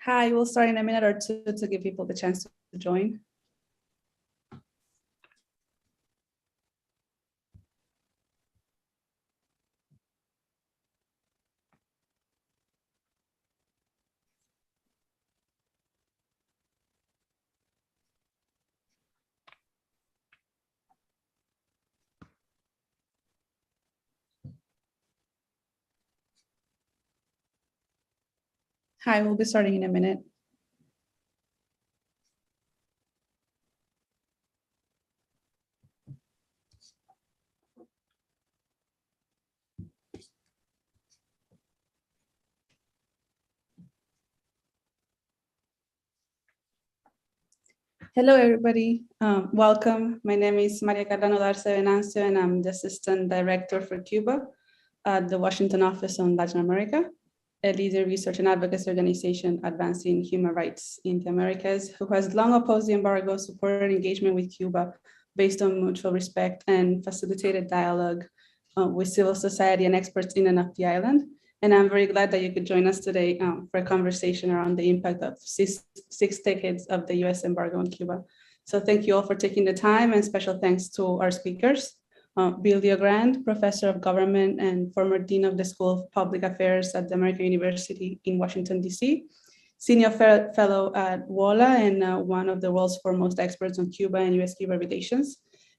Hi, we'll start in a minute or two to give people the chance to join. Hi, we'll be starting in a minute. Hello, everybody. Welcome. My name is Maria Carlano Darce Venancio, and I'm the Assistant Director for Cuba at the Washington Office on Latin America, a leader research and advocacy organization advancing human rights in the Americas, who has long opposed the embargo, supported engagement with Cuba based on mutual respect, and facilitated dialogue with civil society and experts in and of the island. And I'm very glad that you could join us today for a conversation around the impact of six decades of the US embargo on Cuba. So thank you all for taking the time, and special thanks to our speakers. Bill Diogrand, Professor of Government and former Dean of the School of Public Affairs at the American University in Washington, DC, Senior Fellow at WOLA and one of the world's foremost experts on Cuba and US-Cuba relations,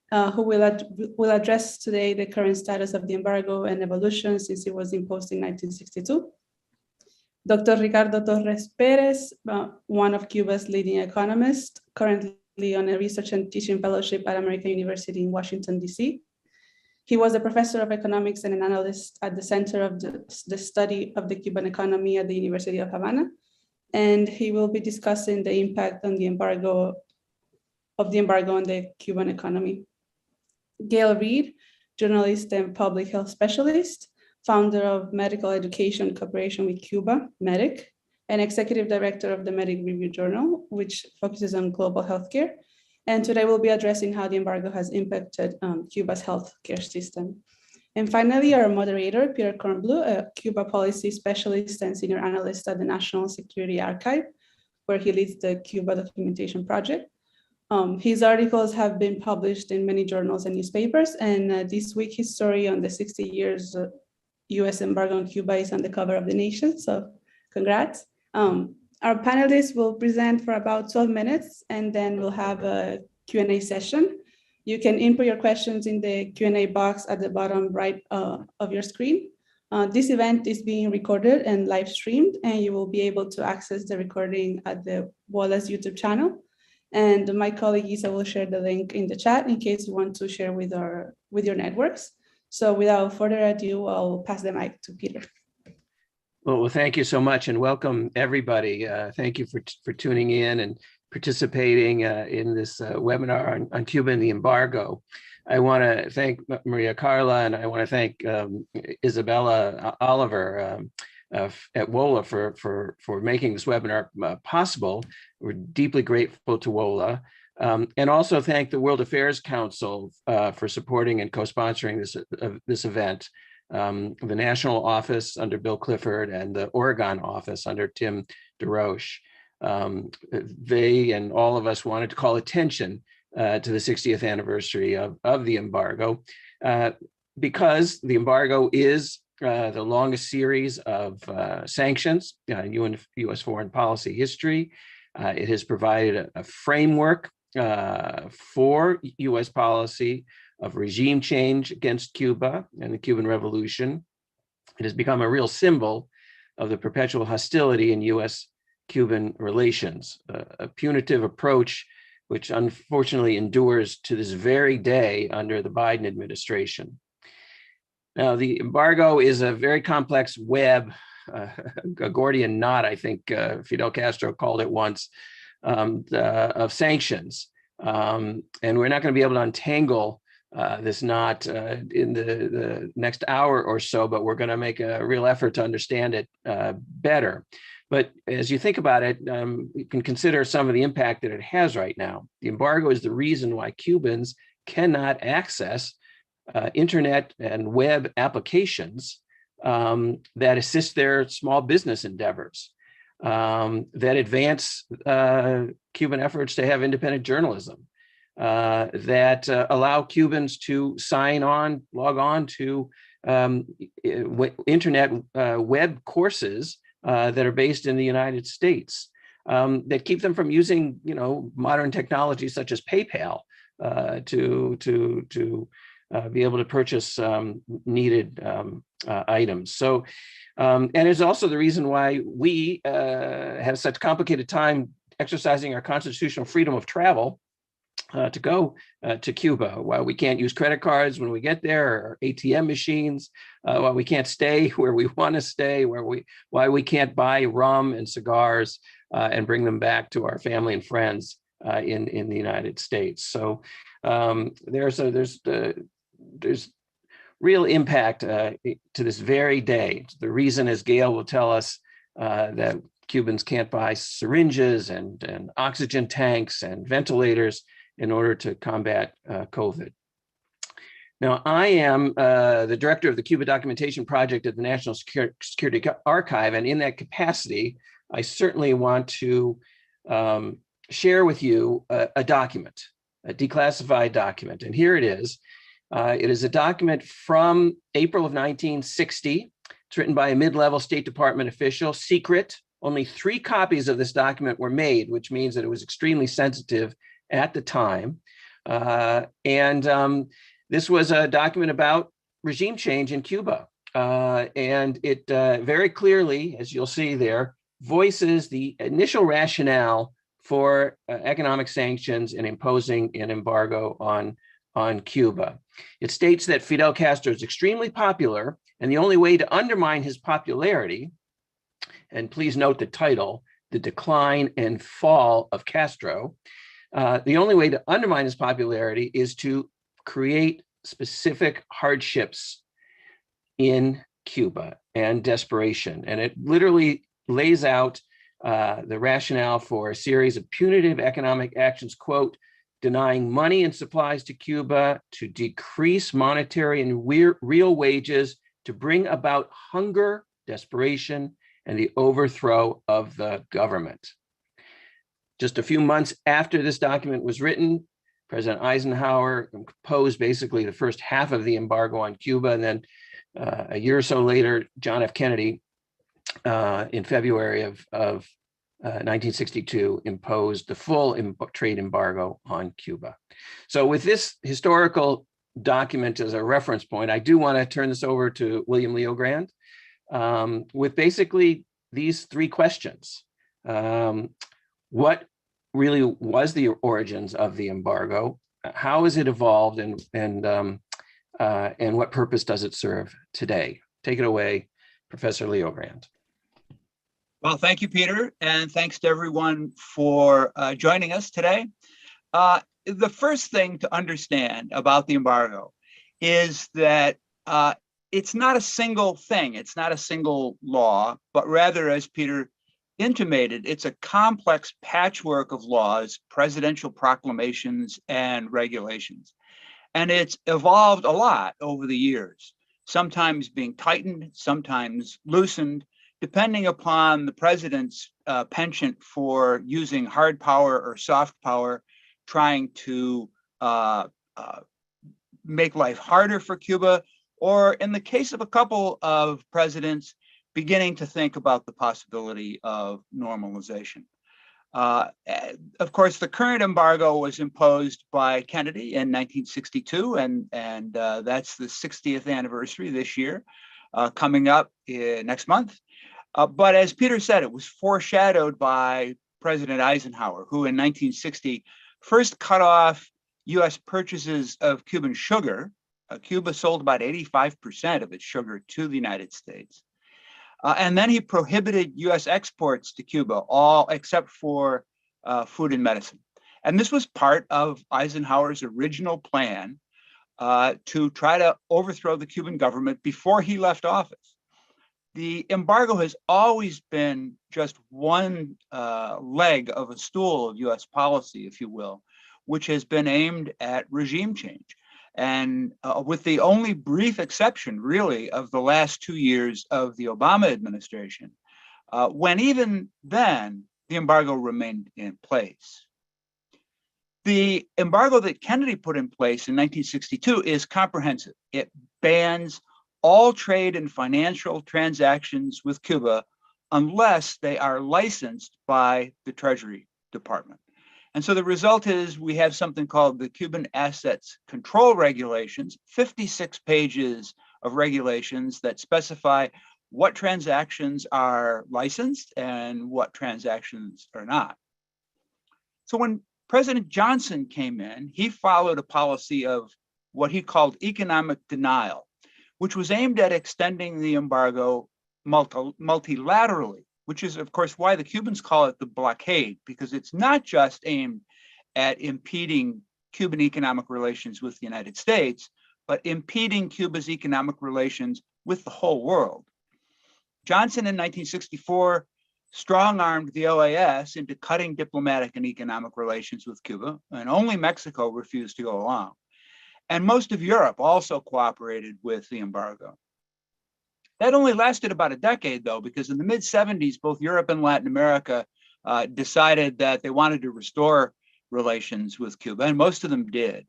who will address today the current status of the embargo and evolution since it was imposed in 1962. Dr. Ricardo Torres Perez, one of Cuba's leading economists, currently on a research and teaching fellowship at American University in Washington, DC. He was a professor of economics and an analyst at the Center of the Study of the Cuban Economy at the University of Havana. And he will be discussing the impact on the embargo on the Cuban economy. Gail Reed, journalist and public health specialist, founder of Medical Education Cooperation with Cuba, MEDIC, and executive director of the MEDIC Review Journal, which focuses on global healthcare. And today we'll be addressing how the embargo has impacted Cuba's healthcare system. And finally, our moderator, Peter Kornblue, a Cuba policy specialist and senior analyst at the National Security Archive, where he leads the Cuba Documentation Project. His articles have been published in many journals and newspapers, and this week his story on the 60 years US embargo on Cuba is on the cover of The Nation, so congrats. Our panelists will present for about 12 minutes, and then we'll have a Q&A session. You can input your questions in the Q&A box at the bottom right of your screen. This event is being recorded and live streamed, and you will be able to access the recording at the WOLA's YouTube channel. And my colleague Isa will share the link in the chat in case you want to share with your networks. So without further ado, I'll pass the mic to Peter. Well, thank you so much, and welcome everybody. Thank you for tuning in and participating in this webinar on Cuba and the embargo. I want to thank Maria Carla, and I want to thank Isabella Oliver at WOLA for making this webinar possible. We're deeply grateful to WOLA. And also thank the World Affairs Council for supporting and co-sponsoring this event. The National Office under Bill Clifford and the Oregon Office under Tim DeRoche. They and all of us wanted to call attention to the 60th anniversary of the embargo because the embargo is the longest series of sanctions in U.S. foreign policy history. It has provided a framework for U.S. policy of regime change against Cuba and the Cuban Revolution. It has become a real symbol of the perpetual hostility in U.S.-Cuban relations, a punitive approach which unfortunately endures to this very day under the Biden administration. Now, the embargo is a very complex web, a Gordian knot, I think Fidel Castro called it once, of sanctions. And we're not going to be able to untangle this knot in the next hour or so, but we're going to make a real effort to understand it better. But as you think about it, you can consider some of the impact that it has right now. The embargo is the reason why Cubans cannot access internet and web applications that assist their small business endeavors. that advance Cuban efforts to have independent journalism, that allow Cubans to log on to internet web courses that are based in the United States, that keep them from using, modern technology such as PayPal to be able to purchase needed items. So, and it's also the reason why we have such complicated time exercising our constitutional freedom of travel to go to Cuba, while we can't use credit cards when we get there, or ATM machines, while we can't stay where we want to stay, why we can't buy rum and cigars and bring them back to our family and friends in the United States. So there's real impact to this very day. The reason, as Gail will tell us, that Cubans can't buy syringes and oxygen tanks and ventilators in order to combat COVID. Now, I am the director of the Cuba Documentation Project at the National Security Archive, and in that capacity, I certainly want to share with you a document, a declassified document, and here it is. It is a document from April of 1960. It's written by a mid-level State Department official, secret. Only 3 copies of this document were made, which means that it was extremely sensitive at the time. This was a document about regime change in Cuba. And it very clearly, as you'll see there, voices the initial rationale for economic sanctions and imposing an embargo on Cuba. It states that Fidel Castro is extremely popular, and the only way to undermine his popularity, and please note the title, The Decline and Fall of Castro, the only way to undermine his popularity is to create specific hardships in Cuba and desperation. And it literally lays out the rationale for a series of punitive economic actions, quote, denying money and supplies to Cuba, to decrease monetary and real wages, to bring about hunger, desperation, and the overthrow of the government. Just a few months after this document was written, President Eisenhower imposed basically the first half of the embargo on Cuba, and then a year or so later, John F. Kennedy, in February of 1962, imposed the full trade embargo on Cuba. So with this historical document as a reference point, I do want to turn this over to William Leogrand with basically these 3 questions. What really was the origins of the embargo? How has it evolved, and what purpose does it serve today? Take it away, Professor Leogrand. Well, thank you, Peter, and thanks to everyone for joining us today. The first thing to understand about the embargo is that it's not a single thing. It's not a single law, but rather, as Peter intimated, it's a complex patchwork of laws, presidential proclamations, and regulations. And it's evolved a lot over the years, sometimes being tightened, sometimes loosened, depending upon the president's penchant for using hard power or soft power, trying to make life harder for Cuba, or in the case of a couple of presidents, beginning to think about the possibility of normalization. Of course, the current embargo was imposed by Kennedy in 1962, and that's the 60th anniversary this year, coming up next month. But as Peter said, it was foreshadowed by President Eisenhower, who in 1960 first cut off US purchases of Cuban sugar. Cuba sold about 85% of its sugar to the United States. And then he prohibited US exports to Cuba, all except for food and medicine. And this was part of Eisenhower's original plan to try to overthrow the Cuban government before he left office. The embargo has always been just one leg of a stool of US policy, if you will, which has been aimed at regime change. And with the only brief exception, really, of the last 2 years of the Obama administration, when even then, the embargo remained in place. The embargo that Kennedy put in place in 1962 is comprehensive. It bans all trade and financial transactions with Cuba unless they are licensed by the Treasury Department. And so the result is we have something called the Cuban Assets Control Regulations, 56 pages of regulations that specify what transactions are licensed and what transactions are not. So when President Johnson came in, he followed a policy of what he called economic denial, which was aimed at extending the embargo multilaterally, which is, of course, why the Cubans call it the blockade, because it's not just aimed at impeding Cuban economic relations with the United States, but impeding Cuba's economic relations with the whole world. Johnson in 1964 strong-armed the OAS into cutting diplomatic and economic relations with Cuba, and only Mexico refused to go along. And most of Europe also cooperated with the embargo. That only lasted about a decade, though, because in the mid-70s, both Europe and Latin America decided that they wanted to restore relations with Cuba, and most of them did.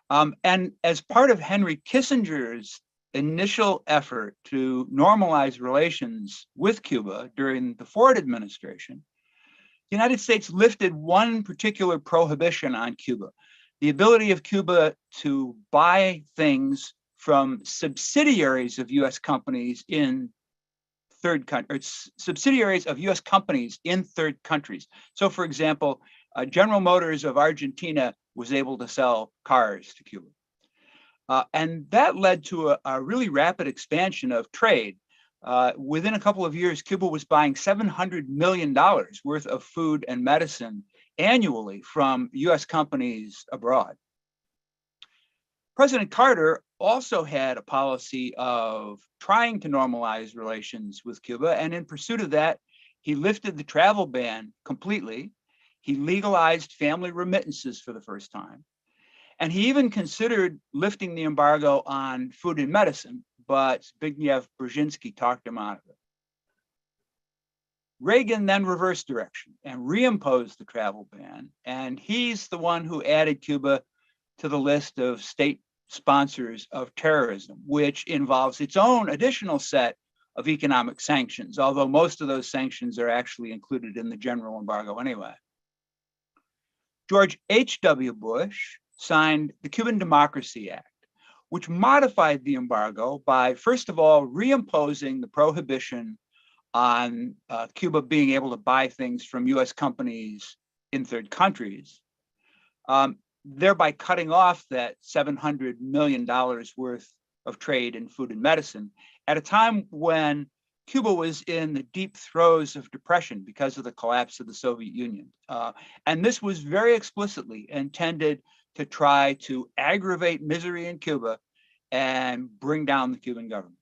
And as part of Henry Kissinger's initial effort to normalize relations with Cuba during the Ford administration, the United States lifted one particular prohibition on Cuba: the ability of Cuba to buy things from subsidiaries of U.S. companies in third countries, subsidiaries of U.S. companies in third countries. So, for example, General Motors of Argentina was able to sell cars to Cuba. And that led to a really rapid expansion of trade. Within a couple of years, Cuba was buying $700 million worth of food and medicine annually from US companies abroad. President Carter also had a policy of trying to normalize relations with Cuba. And in pursuit of that, he lifted the travel ban completely. He legalized family remittances for the first time. And he even considered lifting the embargo on food and medicine, but Zbigniew Brzezinski talked him out of it. Reagan then reversed direction and reimposed the travel ban. And he's the one who added Cuba to the list of state sponsors of terrorism, which involves its own additional set of economic sanctions, although most of those sanctions are actually included in the general embargo anyway. George H.W. Bush signed the Cuban Democracy Act, which modified the embargo by, first of all, reimposing the prohibition on Cuba being able to buy things from US companies in third countries, thereby cutting off that $700 million worth of trade in food and medicine at a time when Cuba was in the deep throes of depression because of the collapse of the Soviet Union. And this was very explicitly intended to try to aggravate misery in Cuba and bring down the Cuban government.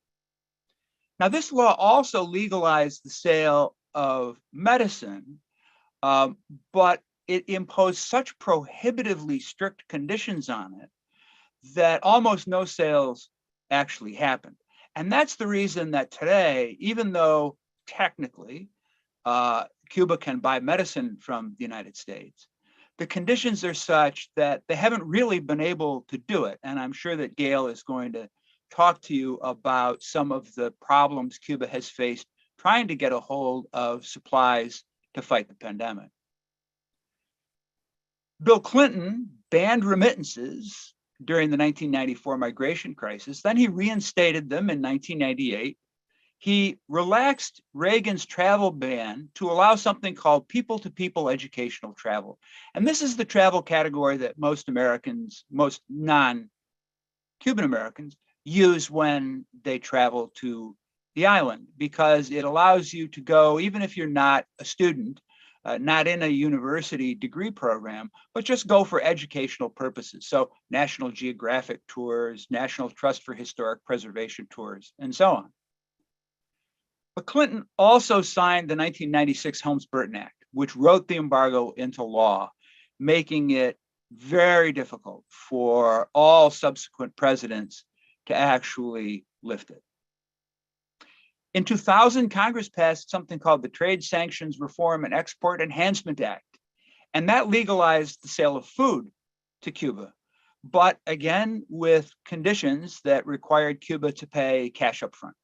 Now, this law also legalized the sale of medicine, but it imposed such prohibitively strict conditions on it that almost no sales actually happened. And that's the reason that today, even though technically Cuba can buy medicine from the United States, the conditions are such that they haven't really been able to do it. And I'm sure that Gail is going to talk to you about some of the problems Cuba has faced trying to get a hold of supplies to fight the pandemic. Bill Clinton banned remittances during the 1994 migration crisis. Then he reinstated them in 1998. He relaxed Reagan's travel ban to allow something called people-to-people educational travel. And this is the travel category that most Americans, most non-Cuban Americans, use when they travel to the island, because it allows you to go, even if you're not a student, not in a university degree program, but just go for educational purposes. So National Geographic tours, National Trust for Historic Preservation tours, and so on. But Clinton also signed the 1996 Helms-Burton Act, which wrote the embargo into law, making it very difficult for all subsequent presidents to actually lift it. In 2000, Congress passed something called the Trade Sanctions Reform and Export Enhancement Act, and that legalized the sale of food to Cuba, but again, with conditions that required Cuba to pay cash up front.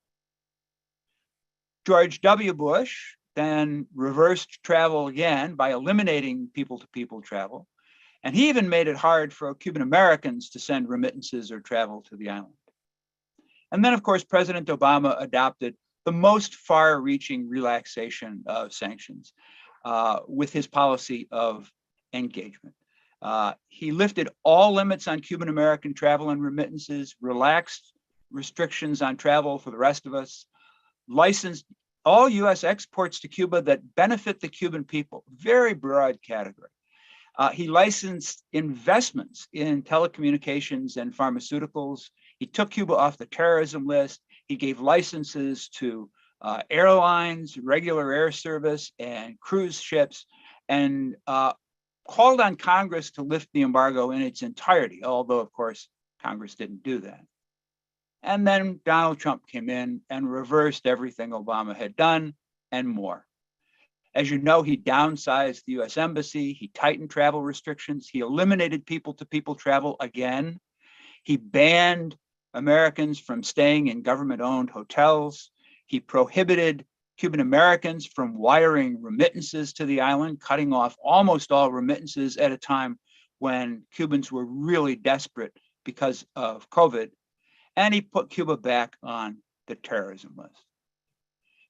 George W. Bush then reversed travel again by eliminating people-to-people travel, and he even made it hard for Cuban Americans to send remittances or travel to the island. And then, of course, President Obama adopted the most far-reaching relaxation of sanctions with his policy of engagement. He lifted all limits on Cuban American travel and remittances, relaxed restrictions on travel for the rest of us, licensed all US exports to Cuba that benefit the Cuban people, very broad category. He licensed investments in telecommunications and pharmaceuticals. He took Cuba off the terrorism list. He gave licenses to airlines, regular air service, and cruise ships, and called on Congress to lift the embargo in its entirety, although, of course, Congress didn't do that. And then Donald Trump came in and reversed everything Obama had done and more. As you know, he downsized the US Embassy, he tightened travel restrictions, he eliminated people-to-people travel again, he banned Americans from staying in government-owned hotels, he prohibited Cuban Americans from wiring remittances to the island, cutting off almost all remittances at a time when Cubans were really desperate because of COVID. And he put Cuba back on the terrorism list.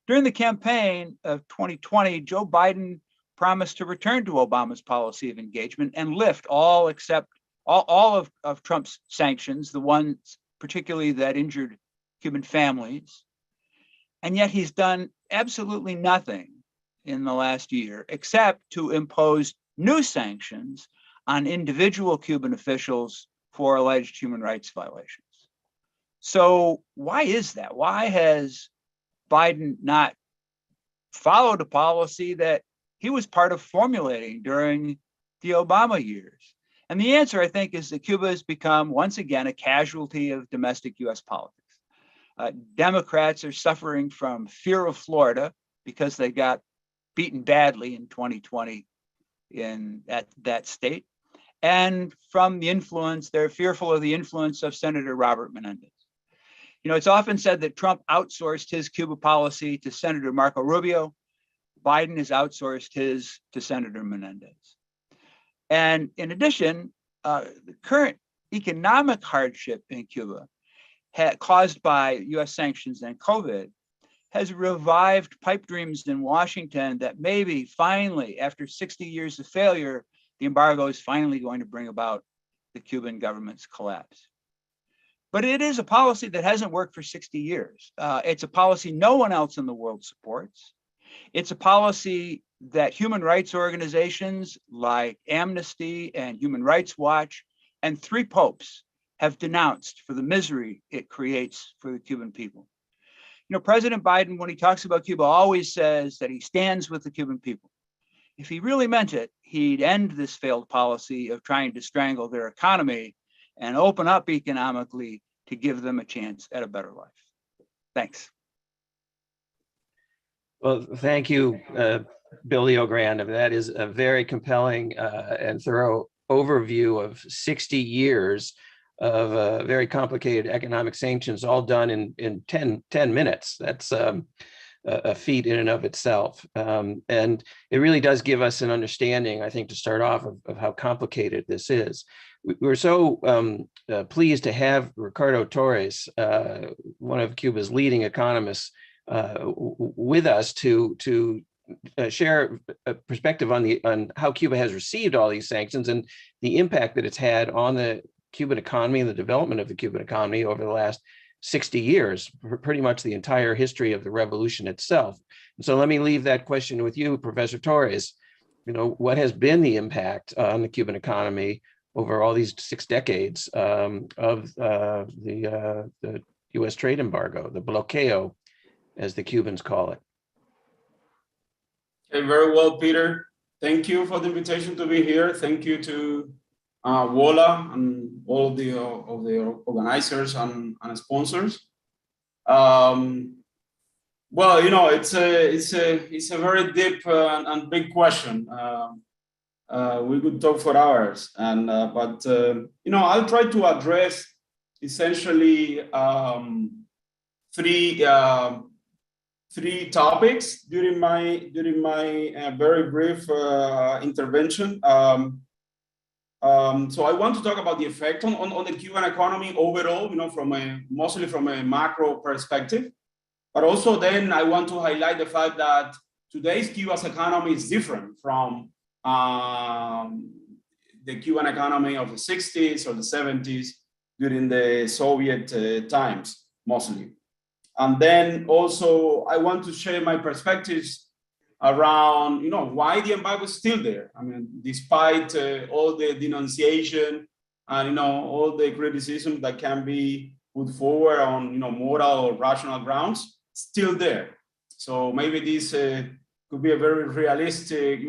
During the campaign of 2020, Joe Biden promised to return to Obama's policy of engagement and lift all except all of Trump's sanctions, the ones particularly that injured Cuban families. And yet he's done absolutely nothing in the last year except to impose new sanctions on individual Cuban officials for alleged human rights violations. So why is that? Why has Biden not followed a policy that he was part of formulating during the Obama years? And the answer, I think, is that Cuba has become, once again, a casualty of domestic US politics. Democrats are suffering from fear of Florida because they got beaten badly in 2020 in that state. And from the influence, they're fearful of the influence of Senator Robert Menendez. You know, it's often said that Trump outsourced his Cuba policy to Senator Marco Rubio. Biden has outsourced his to Senator Menendez. And in addition, the current economic hardship in Cuba caused by US sanctions and COVID has revived pipe dreams in Washington that maybe finally, after 60 years of failure, the embargo is finally going to bring about the Cuban government's collapse. But it is a policy that hasn't worked for 60 years. It's a policy no one else in the world supports. It's a policy that human rights organizations like Amnesty and Human Rights Watch and 3 popes have denounced for the misery it creates for the Cuban people. You know, President Biden, when he talks about Cuba, always says that he stands with the Cuban people. If he really meant it, he'd end this failed policy of trying to strangle their economy and open up economically to give them a chance at a better life. Thanks. Well, thank you, Bill Leogrand. That is a very compelling and thorough overview of 60 years of very complicated economic sanctions, all done in 10 minutes. That's a feat in and of itself. And it really does give us an understanding, I think, to start off of how complicated this is. We're so pleased to have Ricardo Torres, one of Cuba's leading economists, with us to share a perspective on how Cuba has received all these sanctions and the impact that it's had on the Cuban economy and the development of the Cuban economy over the last 60 years, pretty much the entire history of the revolution itself. And so let me leave that question with you, Professor Torres. You know, what has been the impact on the Cuban economy over all these 6 decades of the U.S. trade embargo, the bloqueo, as the Cubans call it? Okay, very well, Peter. Thank you for the invitation to be here. Thank you to WOLA and all of the organizers and sponsors. Well, it's a very deep and big question. We could talk for hours, but I'll try to address essentially three topics during my very brief intervention. So I want to talk about the effect on the Cuban economy overall, mostly from a macro perspective. But also then I want to highlight the fact that today's Cuba's economy is different from the Cuban economy of the 60s or the 70s during the Soviet times, mostly. And then also I want to share my perspectives around, why the embargo is still there. I mean, despite all the denunciation and, all the criticism that can be put forward on, moral or rational grounds, still there. So maybe this could be a very realistic,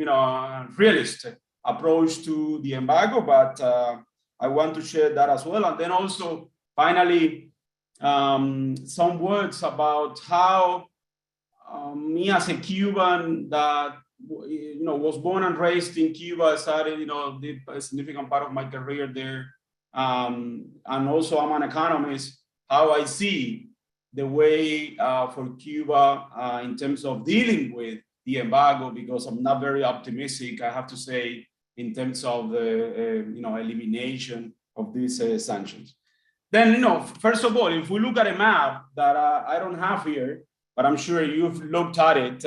realist approach to the embargo, but I want to share that as well. And then also, finally, some words about how me as a Cuban that was born and raised in Cuba, started did a significant part of my career there, and also I'm an economist, how I see the way for Cuba in terms of dealing with the embargo, because I'm not very optimistic, I have to say, in terms of the elimination of these sanctions. Then, first of all, if we look at a map that I don't have here, but I'm sure you've looked at it,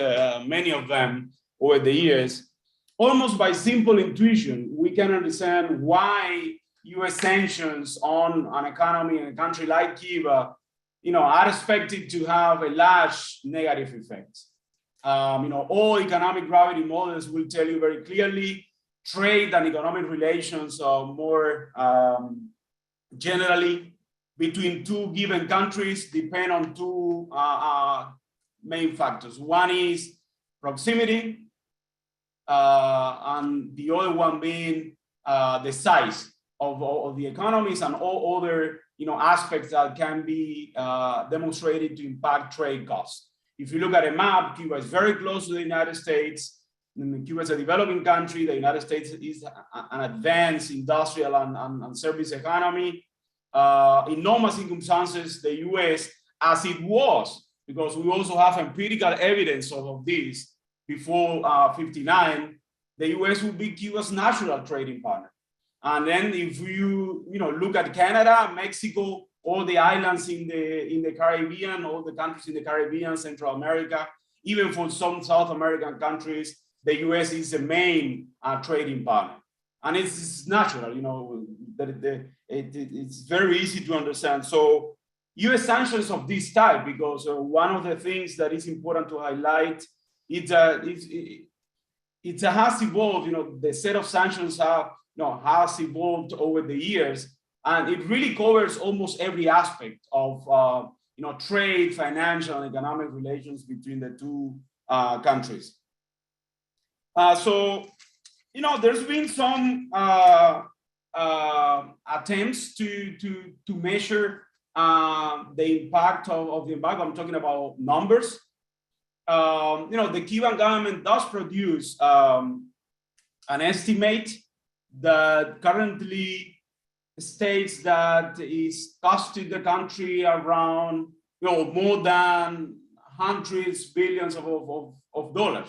many of them over the years, almost by simple intuition, we can understand why US sanctions on an economy in a country like Cuba, are expected to have a large negative effect. All economic gravity models will tell you very clearly, trade and economic relations are more generally between two given countries depend on two main factors. One is proximity, and the other one being the size of the economies and all other aspects that can be demonstrated to impact trade costs. If you look at a map, Cuba is very close to the United States. Cuba is a developing country. The United States is an advanced industrial and service economy. In normal circumstances, the US, as it was, because we also have empirical evidence of this before 59, the US would be Cuba's natural trading partner. And then if you look at Canada, Mexico, all the islands in the Caribbean, all the countries in the Caribbean, Central America, even for some South American countries, the US is the main trading partner. And it's natural, it's very easy to understand. So US sanctions of this type, because one of the things that is important to highlight, it has evolved, the set of sanctions has evolved over the years, and it really covers almost every aspect of trade, financial, and economic relations between the two countries. So there's been some attempts to measure the impact of the embargo. I'm talking about numbers. The Cuban government does produce an estimate that currently states that is costing the country around more than hundreds billions of dollars,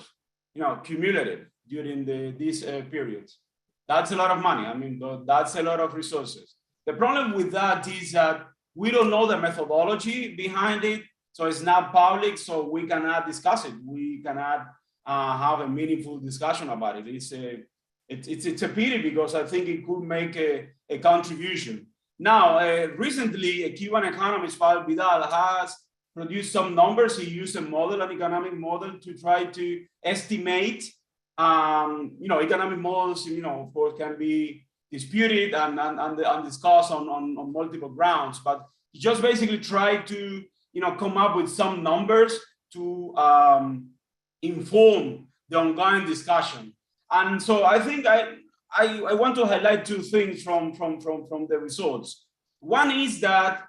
cumulative during these periods. That's a lot of money. I mean, that's a lot of resources. The problem with that is that we don't know the methodology behind it, so it's not public, so we cannot discuss it. We cannot have a meaningful discussion about it. It's a pity, because I think it could make a contribution. Now, recently, a Cuban economist, Father Vidal, has produced some numbers. He used an economic model, to try to estimate. Economic models, of course, can be disputed and discussed on multiple grounds. But he just basically tried to, come up with some numbers to inform the ongoing discussion. And so I think I want to highlight two things from the results. One is that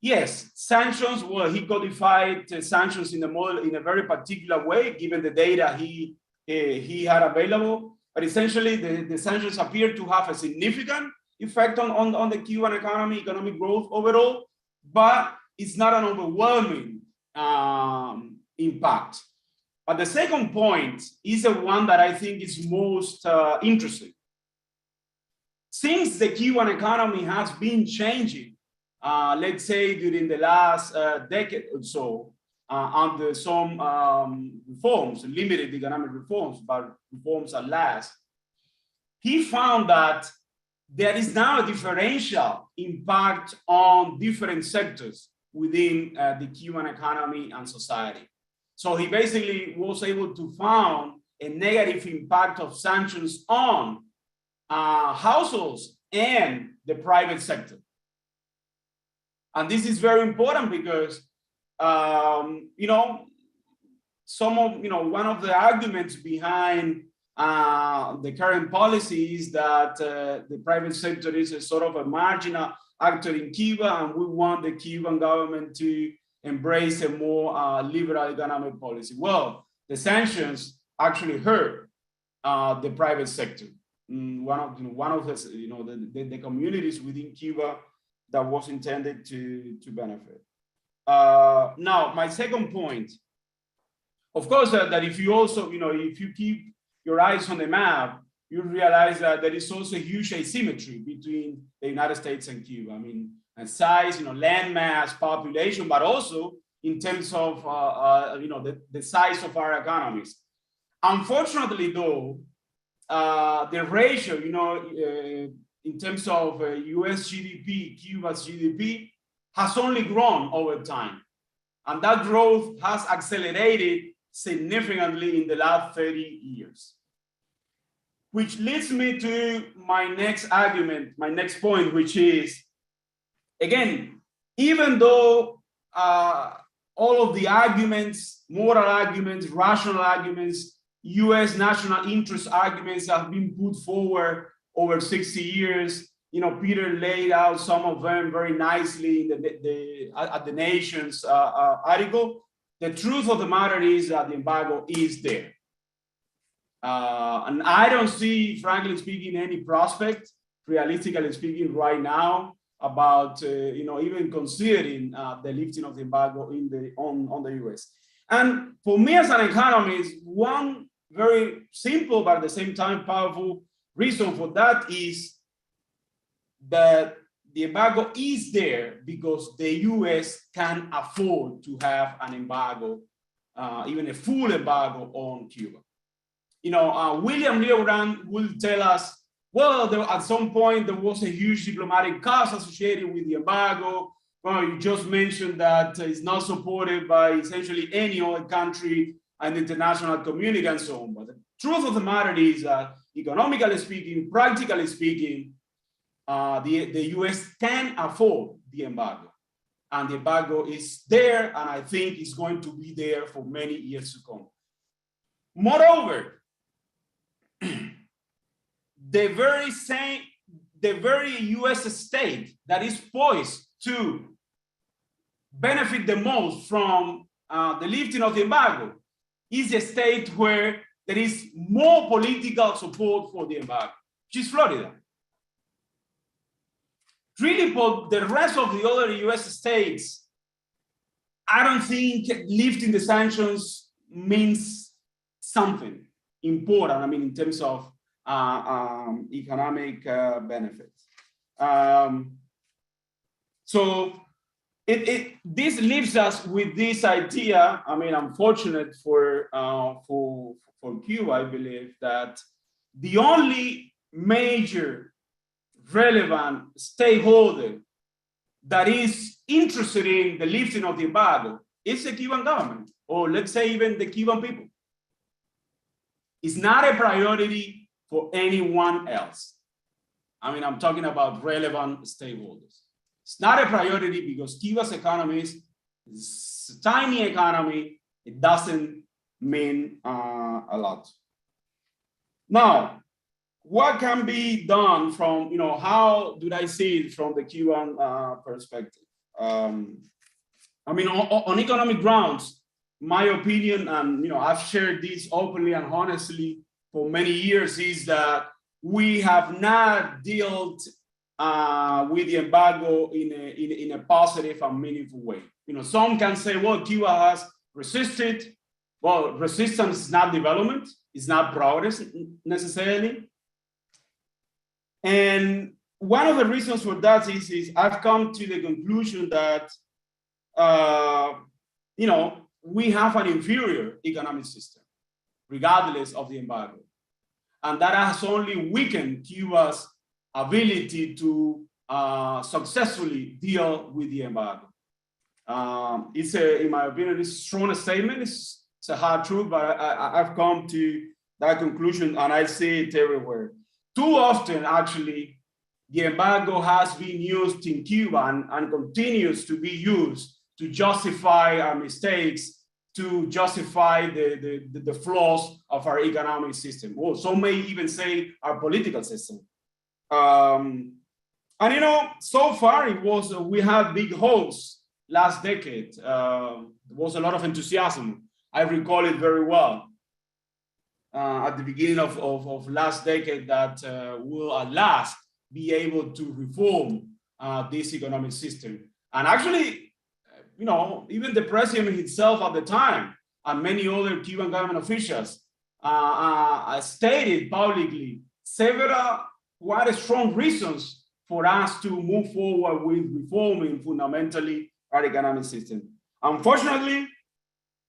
yes, sanctions, well, he codified sanctions in the model in a very particular way, given the data he had available. But essentially, the sanctions appear to have a significant effect on the Cuban economy, economic growth overall, but it's not an overwhelming impact. But the second point is the one that I think is most interesting. Since the Cuban economy has been changing, let's say during the last decade or so, under some reforms, limited economic reforms, but reforms at last, he found that there is now a differential impact on different sectors within the Cuban economy and society. So he basically was able to find a negative impact of sanctions on households and the private sector. And this is very important because, one of the arguments behind the current policy is that the private sector is a sort of a marginal actor in Cuba, and we want the Cuban government to embrace a more liberal economic policy. Well, the sanctions actually hurt the private sector. One of the communities within Cuba that was intended to benefit. Now, my second point, of course, that if you also, if you keep your eyes on the map, you realize that there is also a huge asymmetry between the United States and Cuba. I mean, and size, land mass, population, but also in terms of, the size of our economies. Unfortunately, though, the ratio, in terms of US GDP, Cuba's GDP, has only grown over time. And that growth has accelerated significantly in the last 30 years. Which leads me to my next argument, my next point, which is, again, even though all of the arguments, moral arguments, rational arguments, US national interest arguments have been put forward over 60 years, Peter laid out some of them very nicely in at the Nation's article. The truth of the matter is that the embargo is there. And I don't see, frankly speaking, any prospect, realistically speaking, right now about even considering the lifting of the embargo on the US. And for me as an economist, one very simple but at the same time powerful reason for that is that the embargo is there because the US can afford to have an embargo, even a full embargo on Cuba. William Leogrand will tell us, well, at some point there was a huge diplomatic cost associated with the embargo. Well, you just mentioned that it's not supported by essentially any other country and the international community and so on. But the truth of the matter is that economically speaking, practically speaking, the US can afford the embargo. And the embargo is there, and I think it's going to be there for many years to come. Moreover, the very US state that is poised to benefit the most from the lifting of the embargo is a state where there is more political support for the embargo, which is Florida. Really, for the rest of the other US states, I don't think lifting the sanctions means something important, in terms of economic benefits. So this leaves us with this idea. Unfortunate for Cuba, I believe that the only major relevant stakeholder that is interested in the lifting of the embargo is the Cuban government, or let's say even the Cuban people. It's not a priority for anyone else. I'm talking about relevant stakeholders. It's not a priority because Cuba's economy is a tiny economy. It doesn't mean a lot. Now, what can be done from, how do I see it from the Cuban perspective? I mean, on economic grounds, my opinion, and I've shared this openly and honestly for many years, is that we have not dealt with the embargo in a positive and meaningful way. Some can say, well, Cuba has resisted. Well, resistance is not development, it's not progress necessarily. And one of the reasons for that is I've come to the conclusion that we have an inferior economic system, regardless of the embargo. And that has only weakened Cuba's ability to successfully deal with the embargo. In my opinion, it's a strong statement. It's a hard truth, but I've come to that conclusion, and I see it everywhere. Too often, actually, the embargo has been used in Cuba and continues to be used to justify our mistakes, to justify the flaws of our economic system. Well, some may even say our political system. So far we had big hopes last decade. There was a lot of enthusiasm. I recall it very well at the beginning of last decade that we'll at last be able to reform this economic system. And actually, even the president himself at the time and many other Cuban government officials stated publicly several quite strong reasons for us to move forward with reforming fundamentally our economic system. Unfortunately,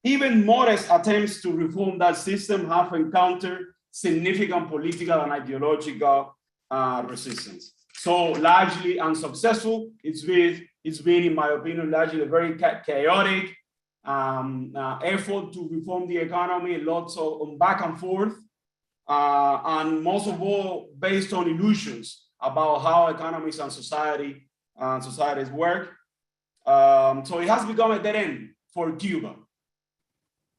even modest attempts to reform that system have encountered significant political and ideological resistance. So largely unsuccessful. It's been, in my opinion, largely a very chaotic effort to reform the economy, lots of back and forth, and most of all based on illusions about how economies and societies work. So it has become a dead end for Cuba.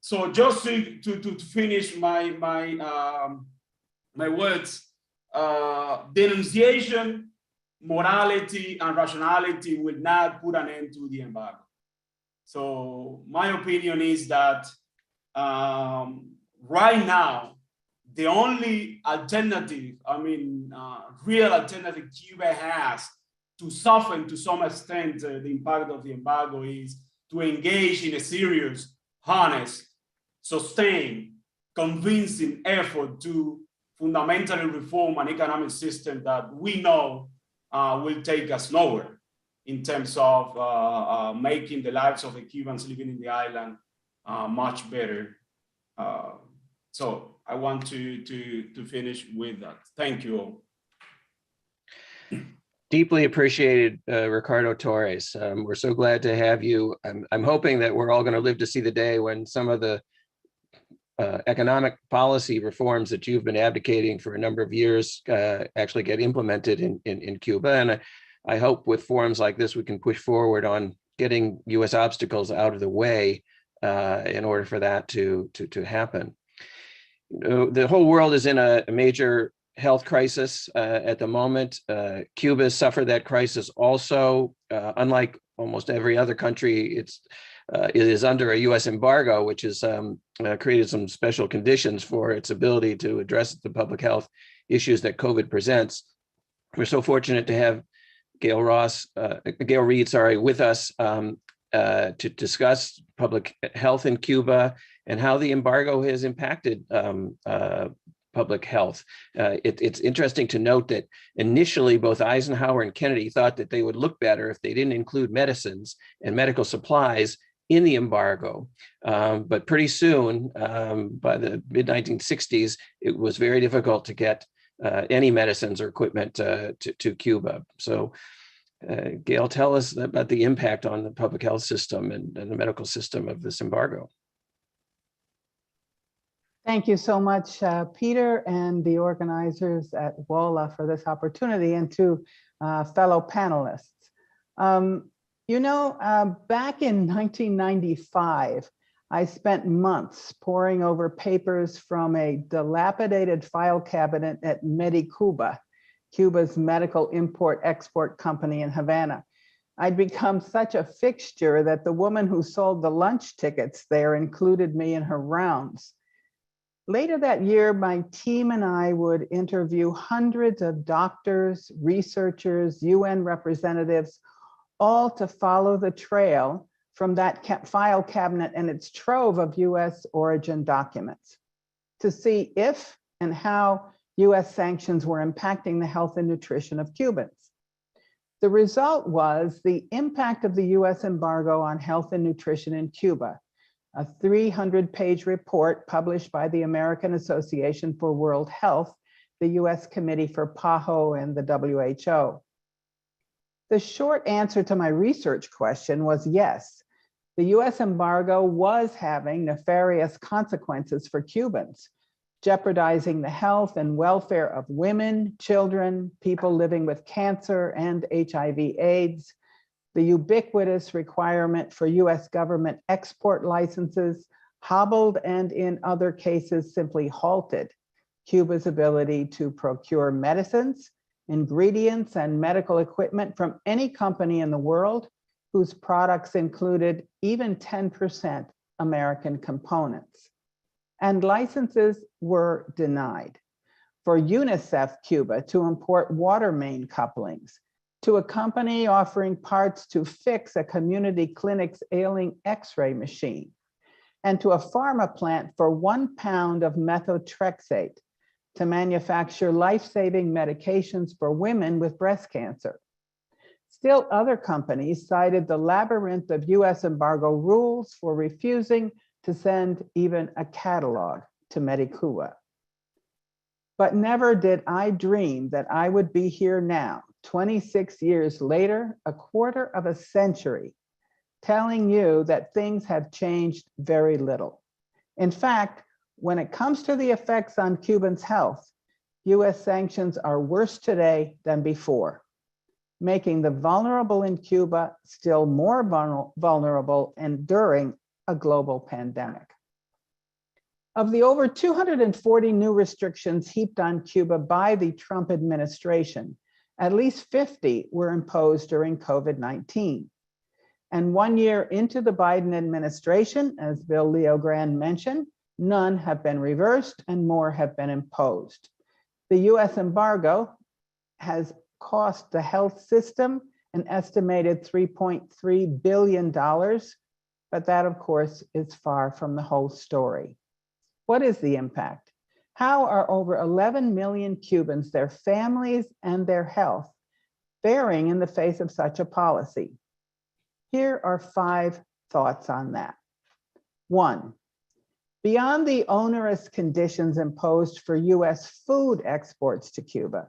So just to finish my words, denunciation, morality, and rationality will not put an end to the embargo. So my opinion is that right now, the only alternative, real alternative Cuba has to soften to some extent the impact of the embargo is to engage in a serious, honest, sustained, convincing effort to fundamentally reform an economic system that we know will take us nowhere in terms of making the lives of the Cubans living in the island much better. So I want to finish with that. Thank you all. Deeply appreciated, Ricardo Torres. We're so glad to have you. I'm hoping that we're all going to live to see the day when some of the economic policy reforms that you've been advocating for a number of years actually get implemented in Cuba. And I hope with forums like this, we can push forward on getting US obstacles out of the way in order for that to happen. The whole world is in a major health crisis at the moment. Cuba suffered that crisis also. Unlike almost every other country, it is under a US embargo, which has created some special conditions for its ability to address the public health issues that COVID presents. We're so fortunate to have Gail Reed, with us to discuss public health in Cuba and how the embargo has impacted public health. It's interesting to note that initially both Eisenhower and Kennedy thought that they would look better if they didn't include medicines and medical supplies in the embargo. But pretty soon, by the mid-1960s, it was very difficult to get any medicines or equipment to Cuba. So Gail, tell us about the impact on the public health system and the medical system of this embargo. Thank you so much, Peter, and the organizers at WOLA for this opportunity, and to fellow panelists. Back in 1995, I spent months poring over papers from a dilapidated file cabinet at MediCuba, Cuba's medical import-export company in Havana, I'd become such a fixture that the woman who sold the lunch tickets there included me in her rounds. Later that year, my team and I would interview hundreds of doctors, researchers, UN representatives, all to follow the trail from that file cabinet and its trove of US origin documents to see if and how US sanctions were impacting the health and nutrition of Cubans. The result was the impact of the US embargo on health and nutrition in Cuba, a 300-page report published by the American Association for World Health, the US Committee for PAHO, and the WHO. The short answer to my research question was yes, the US embargo was having nefarious consequences for Cubans, jeopardizing the health and welfare of women, children, people living with cancer and HIV/AIDS, the ubiquitous requirement for US government export licenses hobbled and in other cases simply halted Cuba's ability to procure medicines, ingredients, and medical equipment from any company in the world whose products included even 10% American components. And licenses were denied for UNICEF Cuba to import water main couplings, to a company offering parts to fix a community clinic's ailing X-ray machine, and to a pharma plant for 1 pound of methotrexate to manufacture life-saving medications for women with breast cancer. Still, other companies cited the labyrinth of US embargo rules for refusing to send even a catalog to MediCuba. But never did I dream that I would be here now, 26 years later, a quarter of a century, telling you that things have changed very little. In fact, when it comes to the effects on Cubans' health, US sanctions are worse today than before, making the vulnerable in Cuba still more vulnerable and during a global pandemic. Of the over 240 new restrictions heaped on Cuba by the Trump administration, at least 50 were imposed during COVID-19. And 1 year into the Biden administration, as Bill Leogrand mentioned, none have been reversed and more have been imposed. The US embargo has cost the health system an estimated $3.3 billion, but that, of course, is far from the whole story. What is the impact? How are over 11 million Cubans, their families, and their health faring in the face of such a policy? Here are 5 thoughts on that. 1, beyond the onerous conditions imposed for US food exports to Cuba,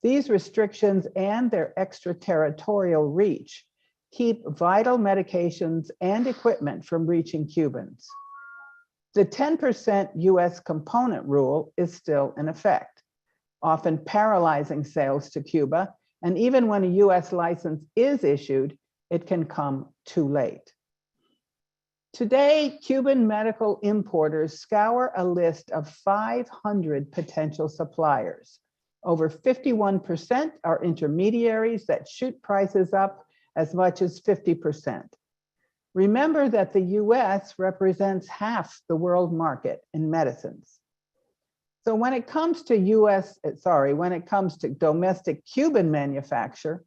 these restrictions and their extraterritorial reach keep vital medications and equipment from reaching Cubans. The 10% US component rule is still in effect, often paralyzing sales to Cuba, and even when a US license is issued, it can come too late. Today, Cuban medical importers scour a list of 500 potential suppliers. Over 51% are intermediaries that shoot prices up as much as 50%. Remember that the US represents half the world market in medicines. So when it comes to domestic Cuban manufacture,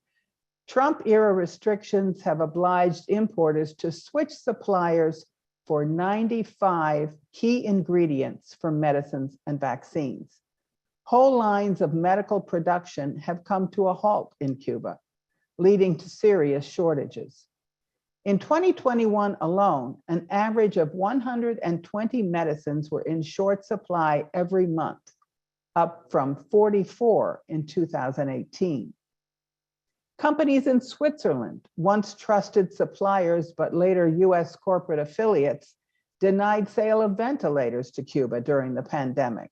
Trump-era restrictions have obliged importers to switch suppliers for 95 key ingredients for medicines and vaccines. Whole lines of medical production have come to a halt in Cuba, leading to serious shortages. In 2021 alone, an average of 120 medicines were in short supply every month, up from 44 in 2018. Companies in Switzerland, once trusted suppliers, but later US corporate affiliates, denied sale of ventilators to Cuba during the pandemic.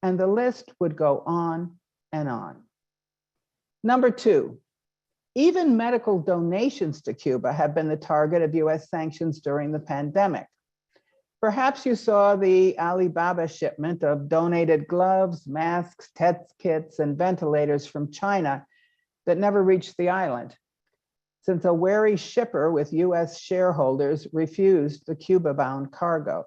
And the list would go on and on. Number 2, even medical donations to Cuba have been the target of US sanctions during the pandemic. Perhaps you saw the Alibaba shipment of donated gloves, masks, test kits, and ventilators from China that never reached the island. since a wary shipper with US shareholders refused the Cuba-bound cargo.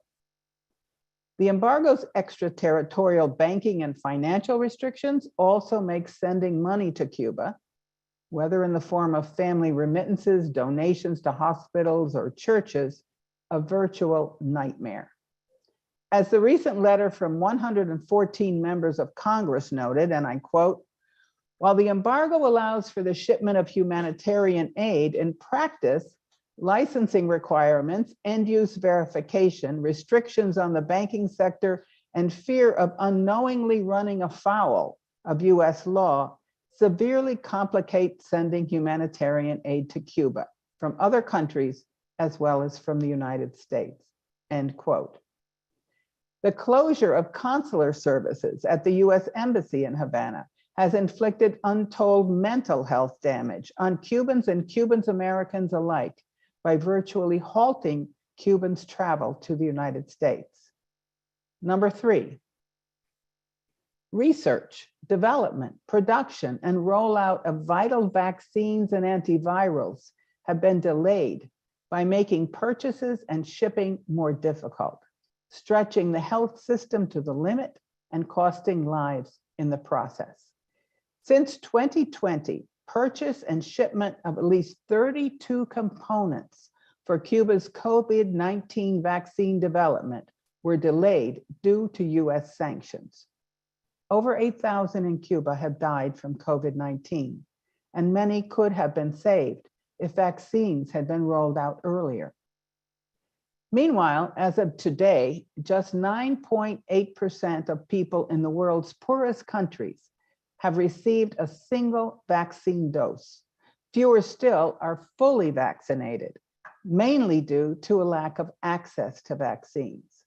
The embargo's extraterritorial banking and financial restrictions also make sending money to Cuba, whether in the form of family remittances, donations to hospitals or churches, a virtual nightmare. As the recent letter from 114 members of Congress noted, and I quote, "While the embargo allows for the shipment of humanitarian aid, in practice, licensing requirements, end-use verification, restrictions on the banking sector, and fear of unknowingly running afoul of US law severely complicate sending humanitarian aid to Cuba from other countries as well as from the United States," end quote. The closure of consular services at the US Embassy in Havana has inflicted untold mental health damage on Cubans and Cubans Americans alike by virtually halting Cubans' travel to the United States. Number 3, research, development, production, and rollout of vital vaccines and antivirals have been delayed by making purchases and shipping more difficult, stretching the health system to the limit and costing lives in the process. Since 2020, purchase and shipment of at least 32 components for Cuba's COVID-19 vaccine development were delayed due to US sanctions. Over 8,000 in Cuba have died from COVID-19, and many could have been saved if vaccines had been rolled out earlier. Meanwhile, as of today, just 9.8% of people in the world's poorest countries have received a single vaccine dose. Fewer still are fully vaccinated, mainly due to a lack of access to vaccines.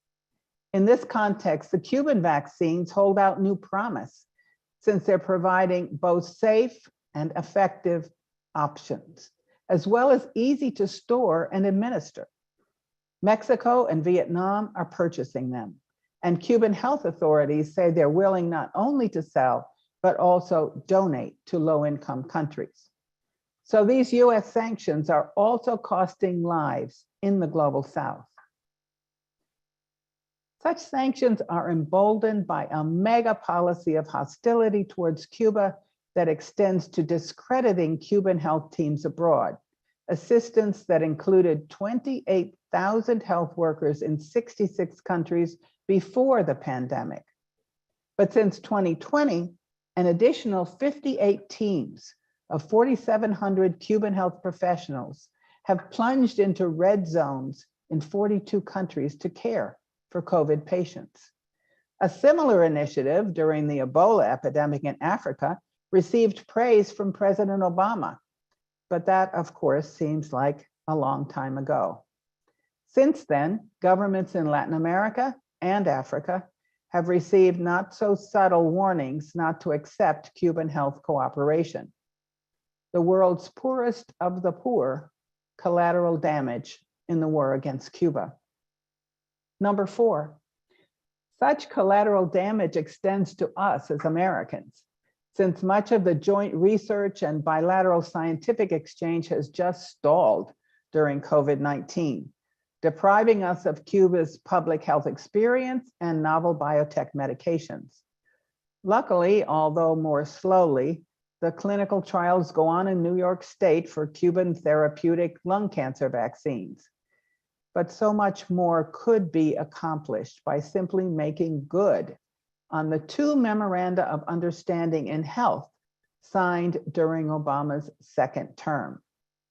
In this context, the Cuban vaccines hold out new promise, since they're providing both safe and effective options, as well as easy to store and administer. Mexico and Vietnam are purchasing them, and Cuban health authorities say they're willing not only to sell, but also donate to low-income countries. So these US sanctions are also costing lives in the global South. Such sanctions are emboldened by a mega policy of hostility towards Cuba that extends to discrediting Cuban health teams abroad, assistance that included 28,000 health workers in 66 countries before the pandemic. But since 2020, an additional 58 teams of 4,700 Cuban health professionals have plunged into red zones in 42 countries to care for COVID patients. A similar initiative during the Ebola epidemic in Africa received praise from President Obama, but that, of course, seems like a long time ago. Since then, governments in Latin America and Africa have received not so subtle warnings not to accept Cuban health cooperation. The world's poorest of the poor, collateral damage in the war against Cuba. Number 4, such collateral damage extends to us as Americans, since much of the joint research and bilateral scientific exchange has just stalled during COVID-19, depriving us of Cuba's public health experience and novel biotech medications. Luckily, although more slowly, the clinical trials go on in New York State for Cuban therapeutic lung cancer vaccines. But so much more could be accomplished by simply making good on the 2 memoranda of understanding in health signed during Obama's second term.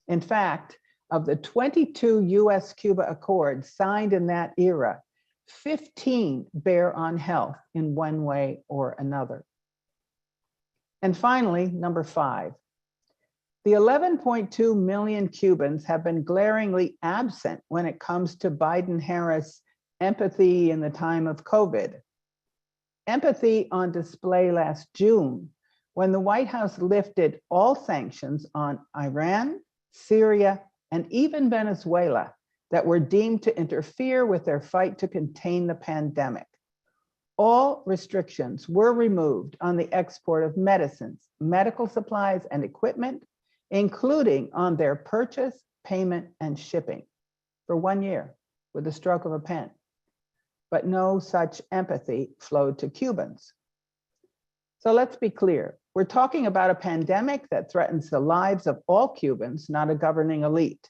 In fact, of the 22 US-Cuba accords signed in that era, 15 bear on health in one way or another. And finally, number 5, the 11.2 million Cubans have been glaringly absent when it comes to Biden-Harris empathy in the time of COVID. Empathy on display last June, when the White House lifted all sanctions on Iran, Syria, and even Venezuela that were deemed to interfere with their fight to contain the pandemic. All restrictions were removed on the export of medicines, medical supplies, and equipment, including on their purchase, payment, and shipping for 1 year with a stroke of a pen. But no such empathy flowed to Cubans. So let's be clear. We're talking about a pandemic that threatens the lives of all Cubans, not a governing elite.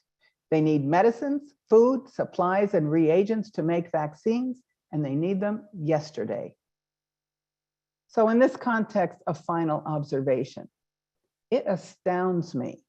They need medicines, food, supplies, and reagents to make vaccines, and they need them yesterday. So in this context, a final observation. It astounds me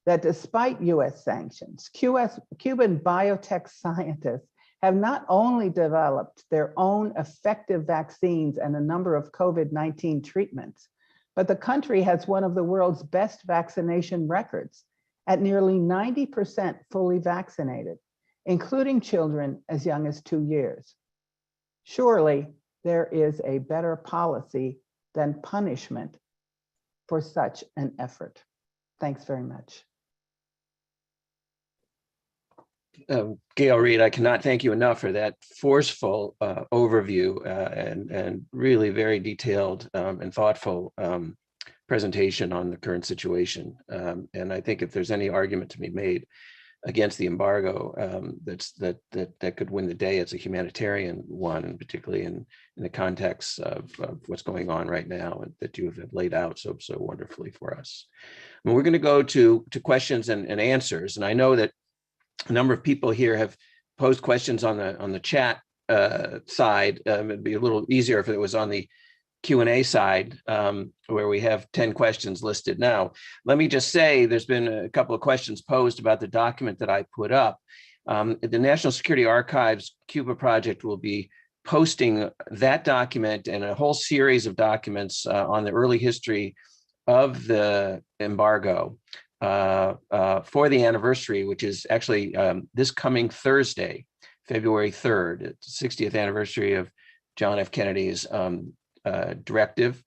that despite US sanctions, Cuban biotech scientists have not only developed their own effective vaccines and a number of COVID-19 treatments, but the country has one of the world's best vaccination records at nearly 90% fully vaccinated, including children as young as 2 years. Surely there is a better policy than punishment for such an effort. Thanks very much. Gail Reed, I cannot thank you enough for that forceful overview and really very detailed and thoughtful presentation on the current situation. And I think if there's any argument to be made against the embargo, that could win the day, it's a humanitarian one, and particularly in the context of what's going on right now, and that you have laid out so wonderfully for us. And we're going to go to questions and answers, and I know that a number of people here have posed questions on the chat side. It'd be a little easier if it was on the Q&A side, where we have 10 questions listed now. Let me just say there's been a couple of questions posed about the document that I put up. The National Security Archives Cuba project will be posting that document and a whole series of documents on the early history of the embargo for the anniversary, which is actually this coming Thursday, February 3rd, it's the 60th anniversary of John F. Kennedy's directive,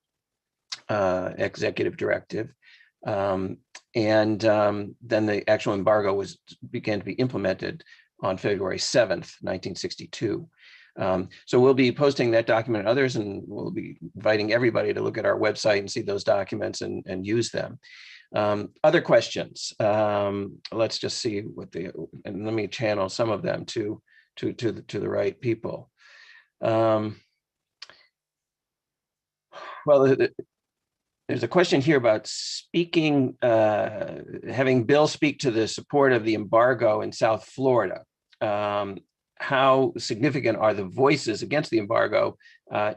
executive directive. And then the actual embargo began to be implemented on February 7th, 1962. So we'll be posting that document and others, and we'll be inviting everybody to look at our website and see those documents and use them. Other questions? Let's just see and let me channel some of them to the right people. Well, there's a question here about speaking, having Bill speak to the support of the embargo in South Florida. How significant are the voices against the embargo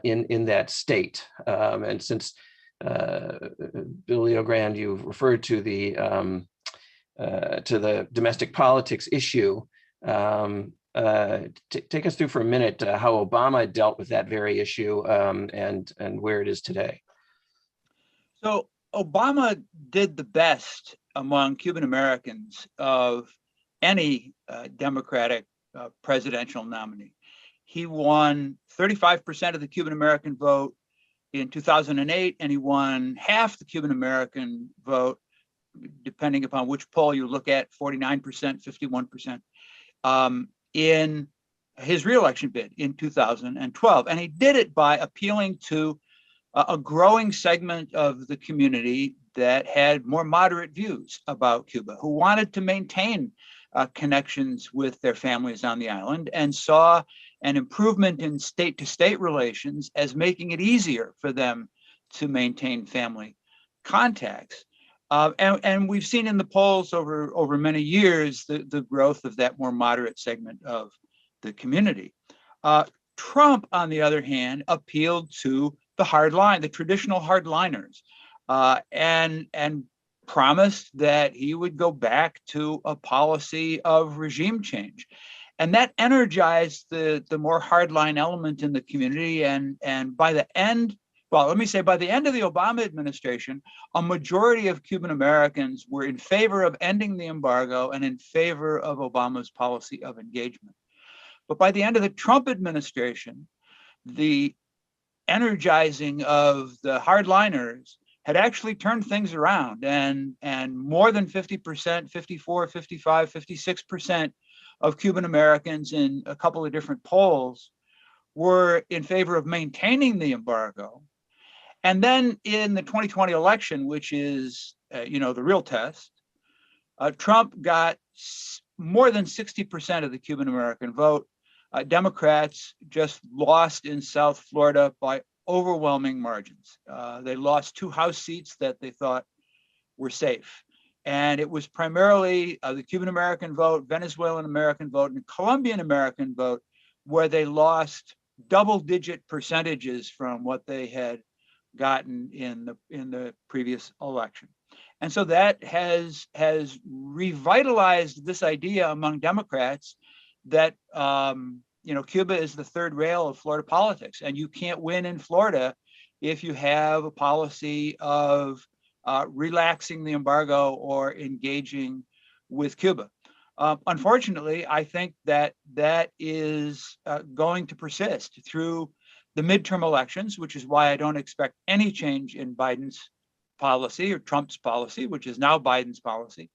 in that state? And since Bill Leogrand, you've referred to the domestic politics issue. Take us through for a minute how Obama dealt with that very issue and where it is today. So Obama did the best among Cuban Americans of any Democratic presidential nominee. He won 35% of the Cuban American vote in 2008, and he won half the Cuban American vote, depending upon which poll you look at, 49%, 51%, in his reelection bid in 2012. And he did it by appealing to a growing segment of the community that had more moderate views about Cuba, who wanted to maintain connections with their families on the island and saw an improvement in state-to-state relations as making it easier for them to maintain family contacts. And we've seen in the polls over many years the growth of that more moderate segment of the community. Trump, on the other hand, appealed to the traditional hardliners, and promised that he would go back to a policy of regime change. And that energized the more hardline element in the community. And by the end, well, let me say, by the end of the Obama administration, a majority of Cuban Americans were in favor of ending the embargo and in favor of Obama's policy of engagement. But by the end of the Trump administration, the energizing of the hardliners had actually turned things around, and more than 50%, 54, 55, 56% of Cuban Americans in a couple of different polls were in favor of maintaining the embargo. And then in the 2020 election, which is the real test, Trump got more than 60% of the Cuban American vote. Democrats just lost in South Florida by overwhelming margins. They lost 2 House seats that they thought were safe. And it was primarily the Cuban American vote, Venezuelan American vote, and Colombian American vote, where they lost double-digit percentages from what they had gotten in the previous election. And so that has revitalized this idea among Democrats that Cuba is the third rail of Florida politics, and you can't win in Florida if you have a policy of relaxing the embargo or engaging with Cuba. Unfortunately, I think that is going to persist through the midterm elections, which is why I don't expect any change in Biden's policy or Trump's policy, which is now Biden's policy,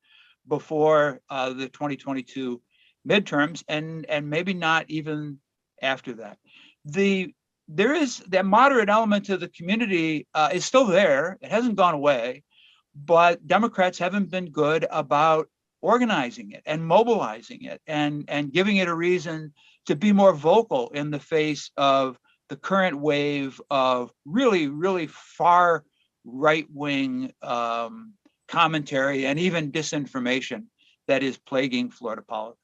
before the 2022 midterms, and maybe not even after that. There is that moderate element to the community is still there. It hasn't gone away, but Democrats haven't been good about organizing it and mobilizing it and giving it a reason to be more vocal in the face of the current wave of really, really far right-wing commentary and even disinformation that is plaguing Florida politics.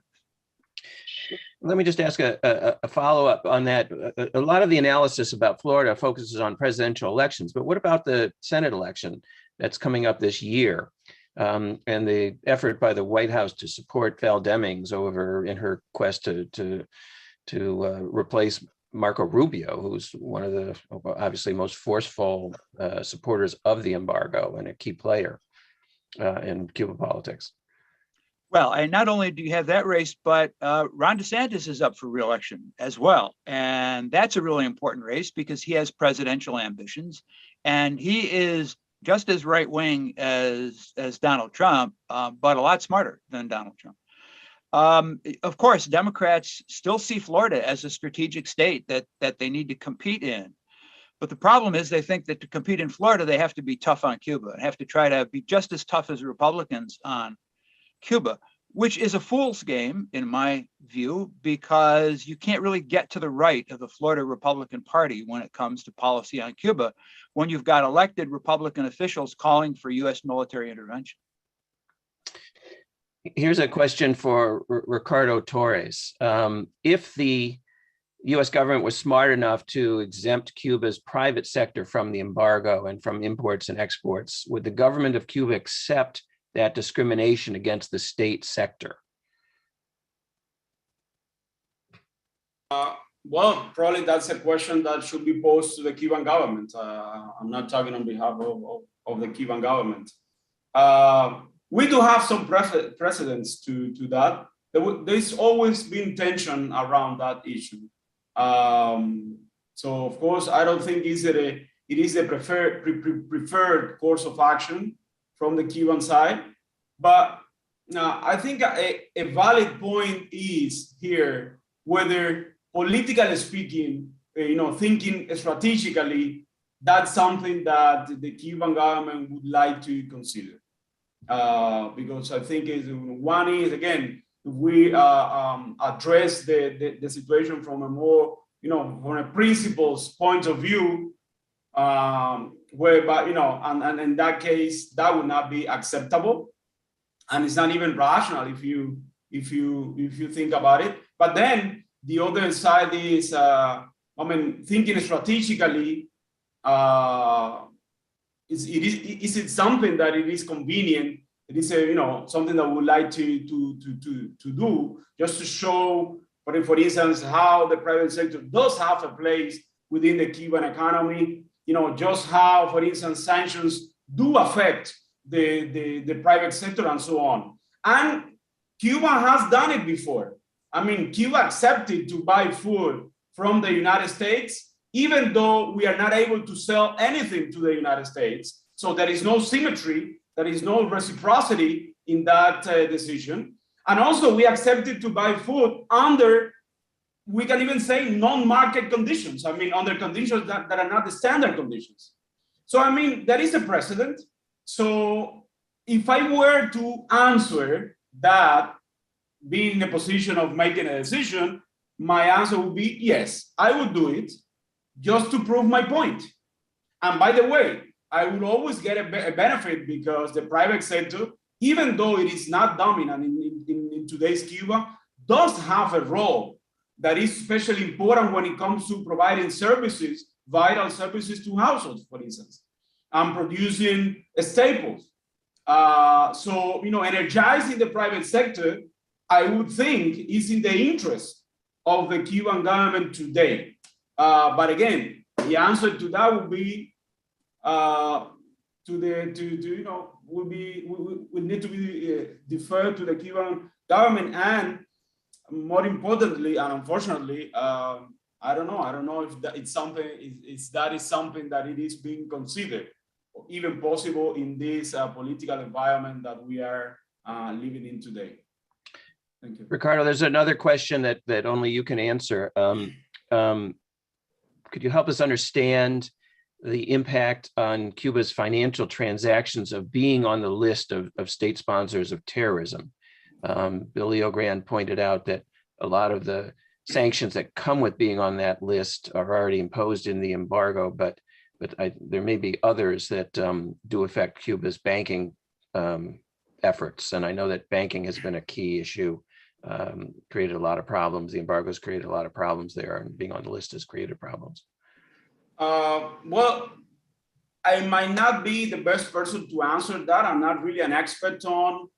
Let me just ask a follow-up on that. A lot of the analysis about Florida focuses on presidential elections, but what about the Senate election that's coming up this year? And the effort by the White House to support Val Demings in her quest to replace Marco Rubio, who's one of the obviously most forceful supporters of the embargo and a key player in Cuban politics. Well, and not only do you have that race, but Ron DeSantis is up for re-election as well. And that's a really important race because he has presidential ambitions and he is just as right-wing as Donald Trump, but a lot smarter than Donald Trump. Of course, Democrats still see Florida as a strategic state that they need to compete in. But the problem is they think that to compete in Florida, they have to be tough on Cuba and have to try to be just as tough as Republicans on Cuba, which is a fool's game, in my view, because you can't really get to the right of the Florida Republican Party when it comes to policy on Cuba, when you've got elected Republican officials calling for U.S. military intervention. Here's a question for Ricardo Torres. If the U.S. government was smart enough to exempt Cuba's private sector from the embargo and from imports and exports, would the government of Cuba accept that discrimination against the state sector? Well, probably that's a question that should be posed to the Cuban government. I'm not talking on behalf of the Cuban government. We do have some precedents to that. There's always been tension around that issue. So of course, I don't think it is a preferred course of action from the Cuban side. But I think a valid point is here whether politically speaking, thinking strategically, that's something that the Cuban government would like to consider. Because I think one is, again, if we address the situation from a more, from a principles point of view, whereby, and in that case, that would not be acceptable. And it's not even rational if you think about it. But then the other side is, thinking strategically, is it something that it is convenient? It is something that we would like to do, just to show, for instance, how the private sector does have a place within the Cuban economy. Just how, for instance, sanctions do affect the private sector and so on. And Cuba has done it before. Cuba accepted to buy food from the United States, even though we are not able to sell anything to the United States. So there is no symmetry, there is no reciprocity in that decision. And also we accepted to buy food under, we can even say, non-market conditions. Under conditions that are not the standard conditions. So there is a precedent. So if I were to answer that, being in a position of making a decision, my answer would be yes, I would do it just to prove my point. And by the way, I will always get a benefit because the private sector, even though it is not dominant in today's Cuba, does have a role that is especially important when it comes to providing services, vital services to households, for instance, and producing staples. So, energizing the private sector, I would think, is in the interest of the Cuban government today. But again, the answer to that would be would need to be deferred to the Cuban government, and more importantly, and unfortunately, I don't know if that it's something is something that it is being considered or even possible in this political environment that we are living in today. Thank you. Ricardo, there's another question that only you can answer. Could you help us understand the impact on Cuba's financial transactions of being on the list of state sponsors of terrorism? Bill Leogrand pointed out that a lot of the sanctions that come with being on that list are already imposed in the embargo, but there may be others that do affect Cuba's banking efforts. And I know that banking has been a key issue, created a lot of problems. The embargo has created a lot of problems there, and being on the list has created problems. Well, I might not be the best person to answer that. I'm not really an expert on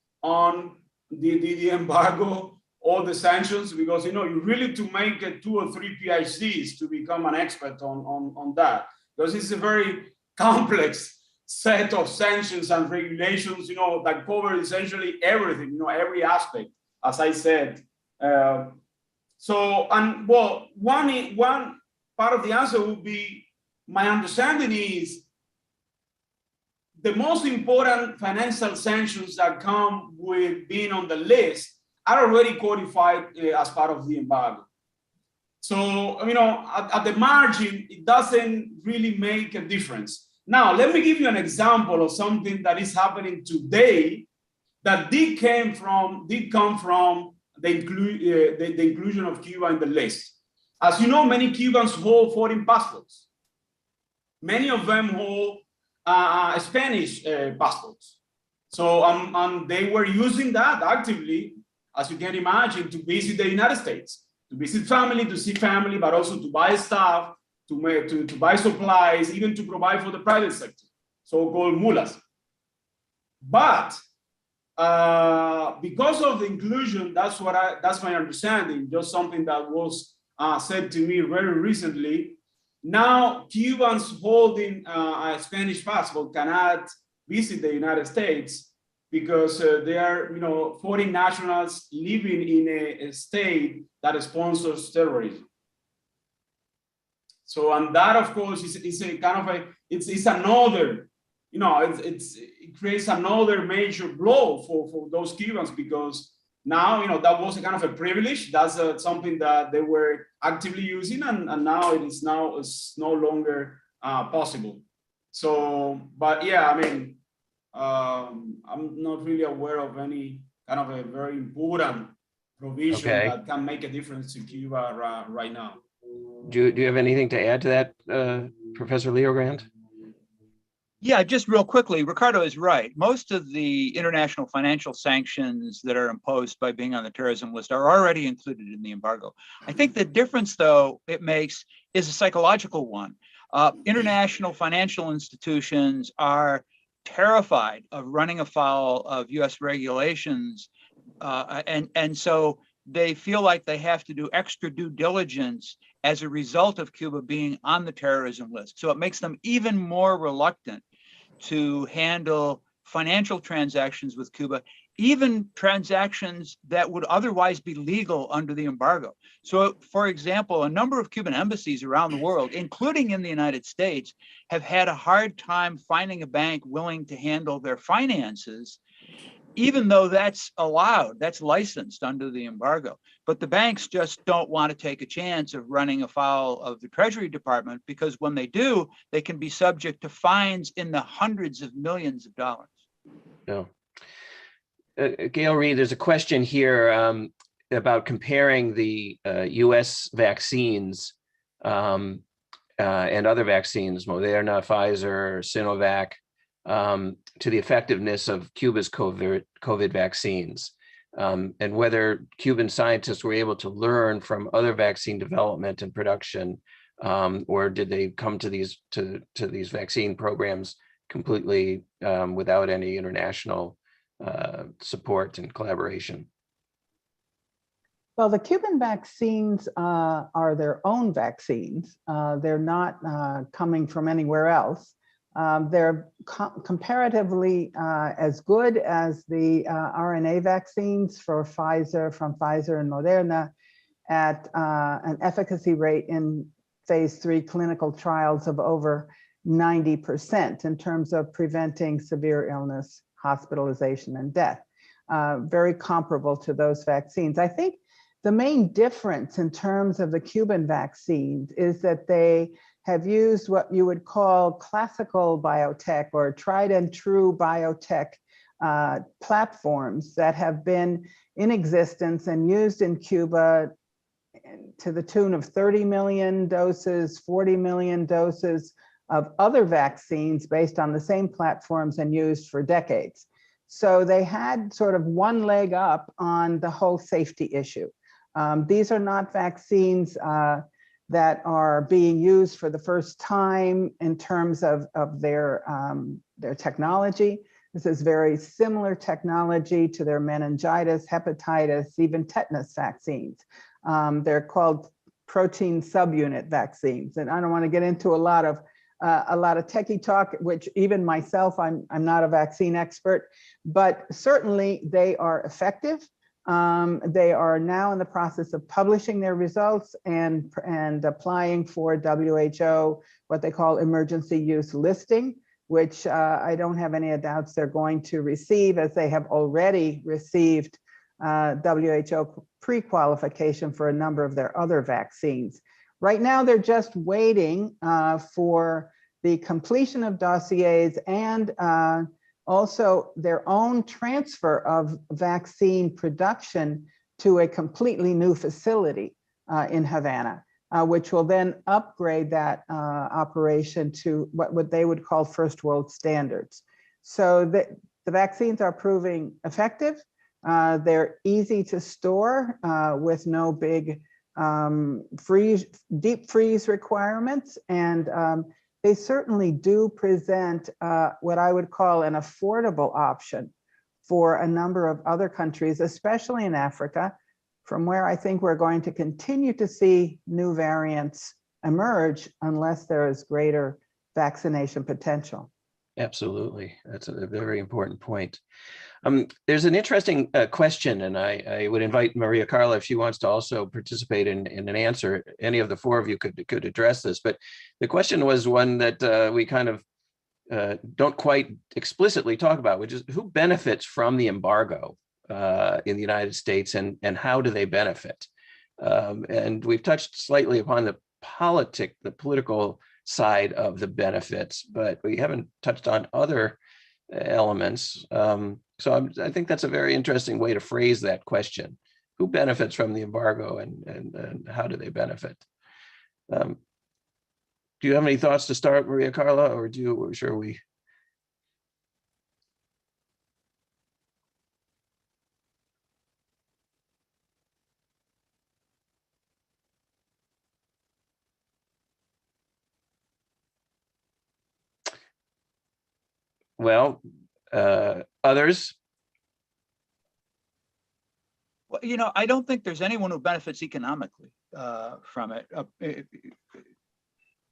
the embargo or the sanctions, because you really to make 2 or 3 PhDs to become an expert on that, because it's a very complex set of sanctions and regulations, that cover essentially everything, every aspect, as I said. One part of the answer would be, my understanding is the most important financial sanctions that come with being on the list are already codified as part of the embargo. So, at the margin, it doesn't really make a difference. Now, let me give you an example of something that is happening today that did come from the inclusion of Cuba in the list. As you know, many Cubans hold foreign passports. Many of them hold Spanish passports. So they were using that actively, as you can imagine, to visit the United States, to visit family, to see family, but also to buy stuff, to buy supplies, even to provide for the private sector, so-called mulas. But because of the inclusion, that's my understanding, just something that was said to me very recently. Now, Cubans holding a Spanish passport cannot visit the United States because they are, foreign nationals living in a state that sponsors terrorism. So, and that, of course, is a kind of it's another, it creates another major blow for those Cubans, because now, that was a kind of a privilege. That's something that they were actively using, and now it's no longer possible. So, but yeah, I'm not really aware of any kind of a very important provision that can make a difference to Cuba right now. Do you have anything to add to that, Professor Leogrand? Yeah, just real quickly, Ricardo is right. Most of the international financial sanctions that are imposed by being on the terrorism list are already included in the embargo. I think the difference, though, it makes is a psychological one. International financial institutions are terrified of running afoul of US regulations, and so they feel like they have to do extra due diligence as a result of Cuba being on the terrorism list. So it makes them even more reluctant to handle financial transactions with Cuba, even transactions that would otherwise be legal under the embargo. So, for example, a number of Cuban embassies around the world, including in the United States, have had a hard time finding a bank willing to handle their finances, even though that's allowed, that's licensed under the embargo. But the banks just don't want to take a chance of running afoul of the Treasury Department, because when they do, they can be subject to fines in the hundreds of millions of dollars. Yeah. Gail Reed, there's a question here about comparing the US vaccines and other vaccines, Moderna, Pfizer, Sinovac, to the effectiveness of Cuba's COVID vaccines, and whether Cuban scientists were able to learn from other vaccine development and production, or did they come to these vaccine programs completely without any international support and collaboration? Well, the Cuban vaccines are their own vaccines. They're not coming from anywhere else. They're comparatively as good as the RNA vaccines from Pfizer and Moderna at an efficacy rate in phase 3 clinical trials of over 90% in terms of preventing severe illness, hospitalization, and death. Very comparable to those vaccines. I think the main difference in terms of the Cuban vaccines is that they have used what you would call classical biotech or tried and true biotech platforms that have been in existence and used in Cuba to the tune of 30 million doses, 40 million doses of other vaccines based on the same platforms and used for decades. So they had sort of one leg up on the whole safety issue. These are not vaccines that are being used for the first time in terms of their technology. This is very similar technology to their meningitis, hepatitis, even tetanus vaccines. They're called protein subunit vaccines. And I don't want to get into a lot of techie talk, which even myself, I'm not a vaccine expert, but certainly they are effective. They are now in the process of publishing their results and applying for WHO, what they call emergency use listing, which I don't have any doubts they're going to receive, as they have already received WHO pre-qualification for a number of their other vaccines. Right now, they're just waiting for the completion of dossiers and also their own transfer of vaccine production to a completely new facility in Havana, which will then upgrade that operation to what they would call first world standards. So the vaccines are proving effective. They're easy to store with no big deep freeze requirements, and they certainly do present what I would call an affordable option for a number of other countries, especially in Africa, from where I think we're going to continue to see new variants emerge unless there is greater vaccination potential. Absolutely. That's a very important point. There's an interesting question, and I would invite Maria Carla, if she wants to also participate in an answer. Any of the four of you could address this, but the question was one that we kind of don't quite explicitly talk about, which is who benefits from the embargo in the United States, and how do they benefit? And we've touched slightly upon the political side of the benefits, but we haven't touched on other elements. So I think that's a very interesting way to phrase that question. Who benefits from the embargo, and how do they benefit? Do you have any thoughts to start, Maria Carla, or shall we? Well, others? Well, you know, I don't think there's anyone who benefits economically from it.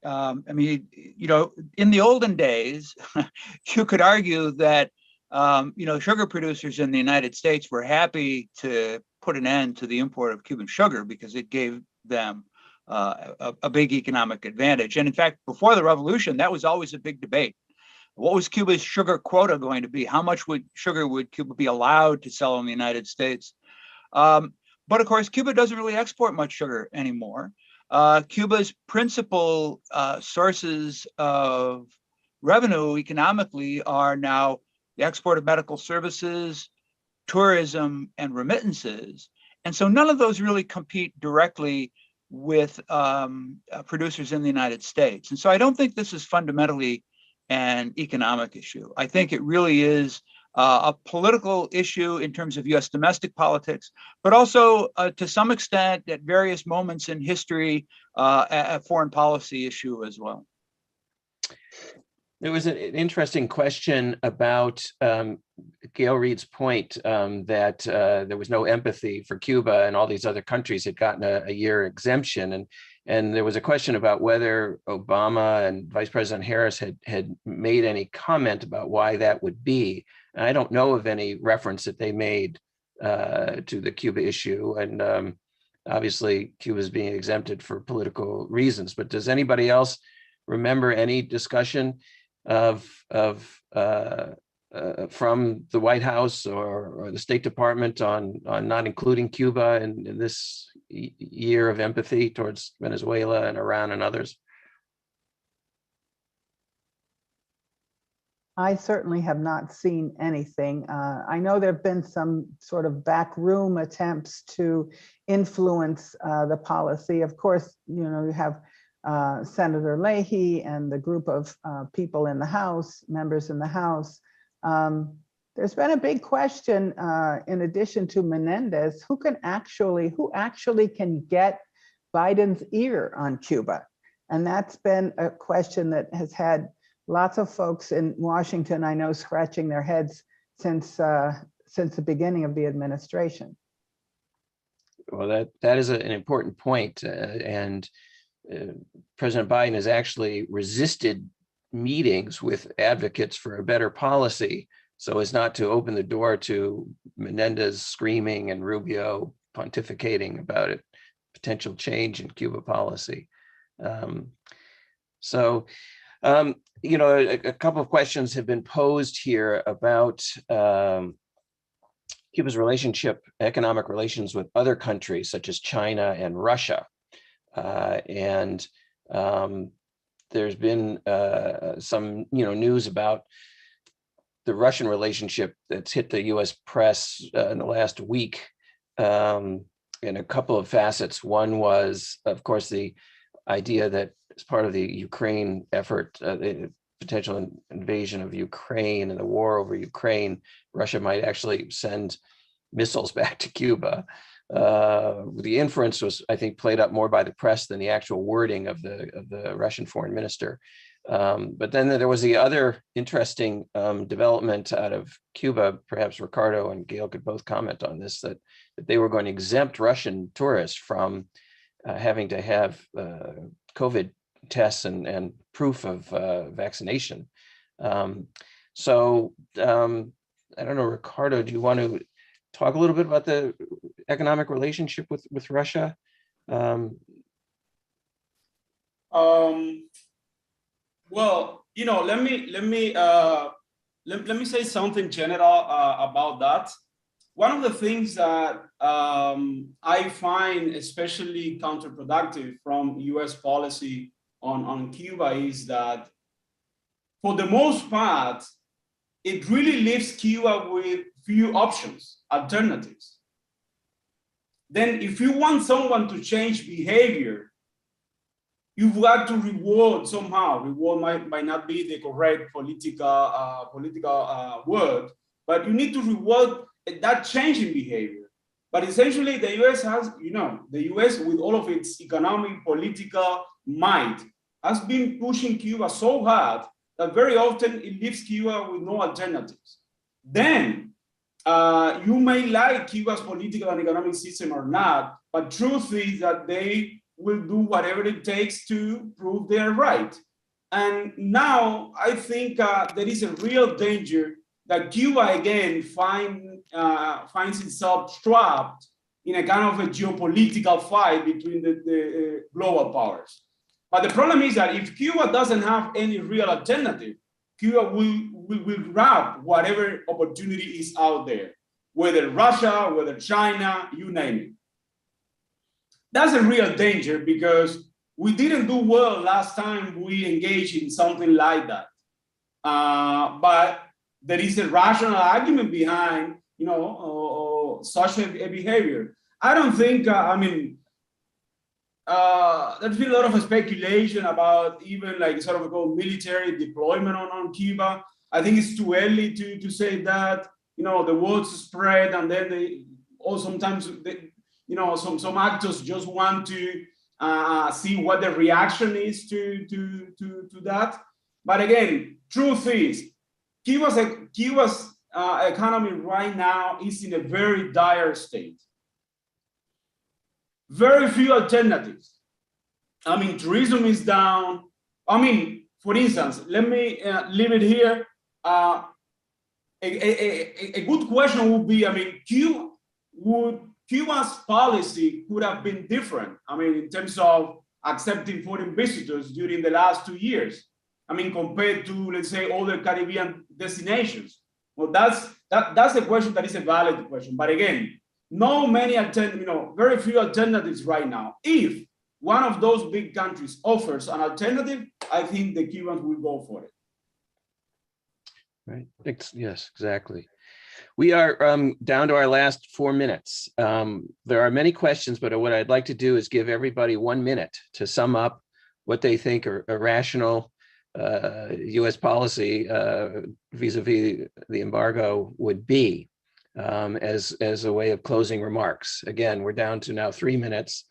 I mean, you know, in the olden days, you could argue that, you know, sugar producers in the United States were happy to put an end to the import of Cuban sugar because it gave them a big economic advantage. And in fact, before the revolution, that was always a big debate. What was Cuba's sugar quota going to be? How much sugar would Cuba be allowed to sell in the United States? But of course, Cuba doesn't really export much sugar anymore. Cuba's principal sources of revenue economically are now the export of medical services, tourism, and remittances. And so none of those really compete directly with producers in the United States. And so I don't think this is fundamentally an economic issue. I think it really is a political issue in terms of US domestic politics, but also to some extent at various moments in history, a foreign policy issue as well. There was an interesting question about Gail Reed's point that there was no empathy for Cuba and all these other countries had gotten a year exemption. And there was a question about whether Obama and Vice President Harris had made any comment about why that would be. And I don't know of any reference that they made to the Cuba issue. And obviously, Cuba is being exempted for political reasons. But does anybody else remember any discussion from the White House or the State Department on not including Cuba in this year of empathy towards Venezuela and Iran and others? I certainly have not seen anything. I know there have been some sort of backroom attempts to influence the policy. Of course, you know, you have Senator Leahy and the group of people in the House, members in the House. There's been a big question, in addition to Menendez, who actually can get Biden's ear on Cuba? And that's been a question that has had lots of folks in Washington, I know, scratching their heads since the beginning of the administration. Well, that is an important point, and President Biden has actually resisted meetings with advocates for a better policy so as not to open the door to Menendez screaming and Rubio pontificating about it, potential change in Cuba policy. You know, a couple of questions have been posed here about Cuba's relationship, economic relations with other countries such as China and Russia. There's been some, news about the Russian relationship that's hit the U.S. press in the last week in a couple of facets. One was, of course, the idea that as part of the Ukraine effort, the potential invasion of Ukraine and the war over Ukraine, Russia might actually send missiles back to Cuba. The inference was, I think, played up more by the press than the actual wording of the Russian foreign minister. But then there was the other interesting development out of Cuba. Perhaps Ricardo and Gail could both comment on this, that they were going to exempt Russian tourists from having to have COVID tests and proof of vaccination. I don't know, Ricardo, do you want to talk a little bit about the economic relationship with Russia? Well, let me say something general about that. One of the things that I find especially counterproductive from U.S. policy on Cuba is that, for the most part, it really leaves Cuba with few options, alternatives. Then if you want someone to change behavior, you've got to reward somehow. Reward might not be the correct political word, but you need to reward that change in behavior. But essentially, the U.S. has, the U.S. with all of its economic, political might has been pushing Cuba so hard that very often it leaves Cuba with no alternatives. Then you may like Cuba's political and economic system or not, but truth is that they will do whatever it takes to prove they're right. And now I think there is a real danger that Cuba again finds itself trapped in a kind of a geopolitical fight between the global powers. But the problem is that if Cuba doesn't have any real alternative, Cuba will grab whatever opportunity is out there, whether Russia, whether China, you name it. That's a real danger because we didn't do well last time we engaged in something like that. But there is a rational argument behind such a behavior. I don't think, there's been a lot of speculation about even like sort of a military deployment on Cuba. I think it's too early to say that. The words spread, and then sometimes some actors just want to see what the reaction is to that. But again, truth is, Cuba's economy right now is in a very dire state. Very few alternatives. Tourism is down. For instance, let me leave it here. A good question would be, Cuba's policy could have been different, in terms of accepting foreign visitors during the last 2 years, compared to, let's say, other Caribbean destinations. Well, that's a question that is a valid question. But again, very few alternatives right now. If one of those big countries offers an alternative, I think the Cubans will go for it. Right. Yes, exactly. We are down to our last 4 minutes. There are many questions, but what I'd like to do is give everybody 1 minute to sum up what they think are a rational U.S. policy vis-a-vis the embargo would be, as a way of closing remarks. Again, we're down to now 3 minutes.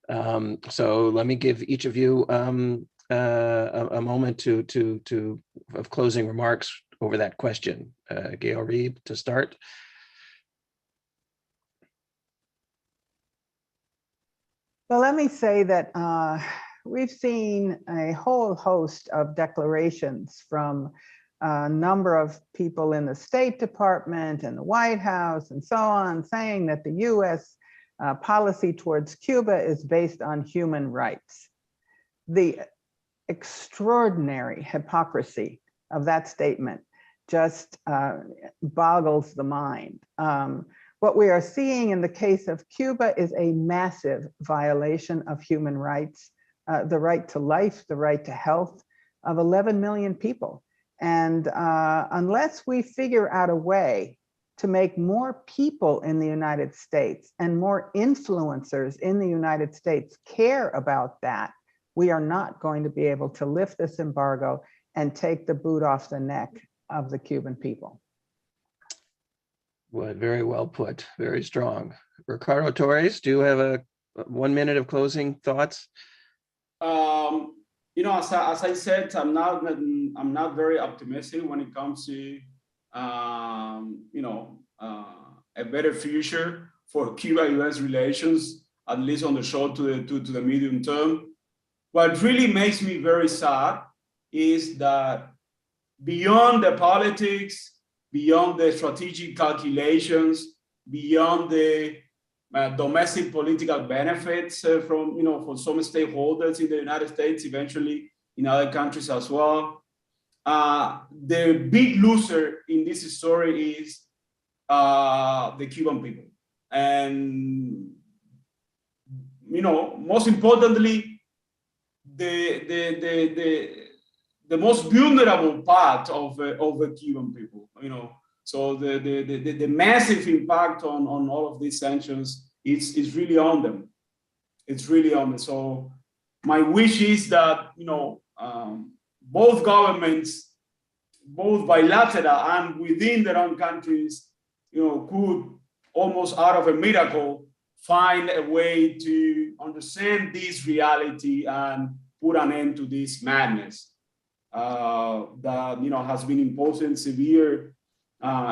So let me give each of you a moment of closing remarks over that question. Gail Reed to start. Well, let me say that we've seen a whole host of declarations from a number of people in the State Department and the White House and so on, saying that the US policy towards Cuba is based on human rights. The extraordinary hypocrisy of that statement just boggles the mind. What we are seeing in the case of Cuba is a massive violation of human rights, the right to life, the right to health of 11 million people. And unless we figure out a way to make more people in the United States and more influencers in the United States care about that, we are not going to be able to lift this embargo and take the boot off the neck of the Cuban people. Well, very well put, very strong. Ricardo Torres, do you have a 1 minute of closing thoughts? As I said, I'm not very optimistic when it comes to a better future for Cuba-US relations, at least on the short to the medium term. What really makes me very sad is that beyond the politics, beyond the strategic calculations, beyond the domestic political benefits for some stakeholders in the United States, eventually in other countries as well, the big loser in this story is the Cuban people. And most importantly, the most vulnerable part of the Cuban people, So the massive impact on all of these sanctions is really on them. It's really on them. So my wish is that both governments, both bilateral and within their own countries, could almost out of a miracle find a way to understand this reality and put an end to this madness that has been imposing severe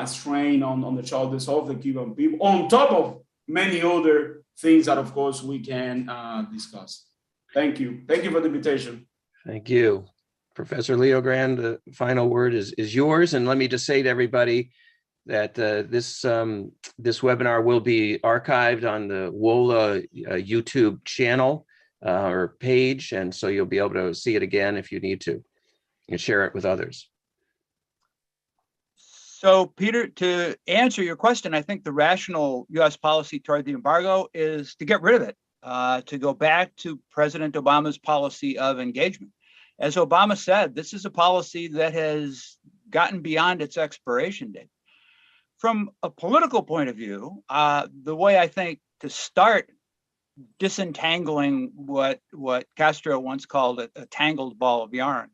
strain on the shoulders of the Cuban people, on top of many other things that, of course, we can discuss. Thank you. Thank you for the invitation. Thank you. Professor Leo Grand, the final word is yours. And let me just say to everybody that this webinar will be archived on the WOLA YouTube channel or page. And so you'll be able to see it again if you need to and share it with others. So, Peter, to answer your question, I think the rational U.S. policy toward the embargo is to get rid of it, to go back to President Obama's policy of engagement. As Obama said, this is a policy that has gotten beyond its expiration date. From a political point of view, the way I think to start disentangling what Castro once called a tangled ball of yarn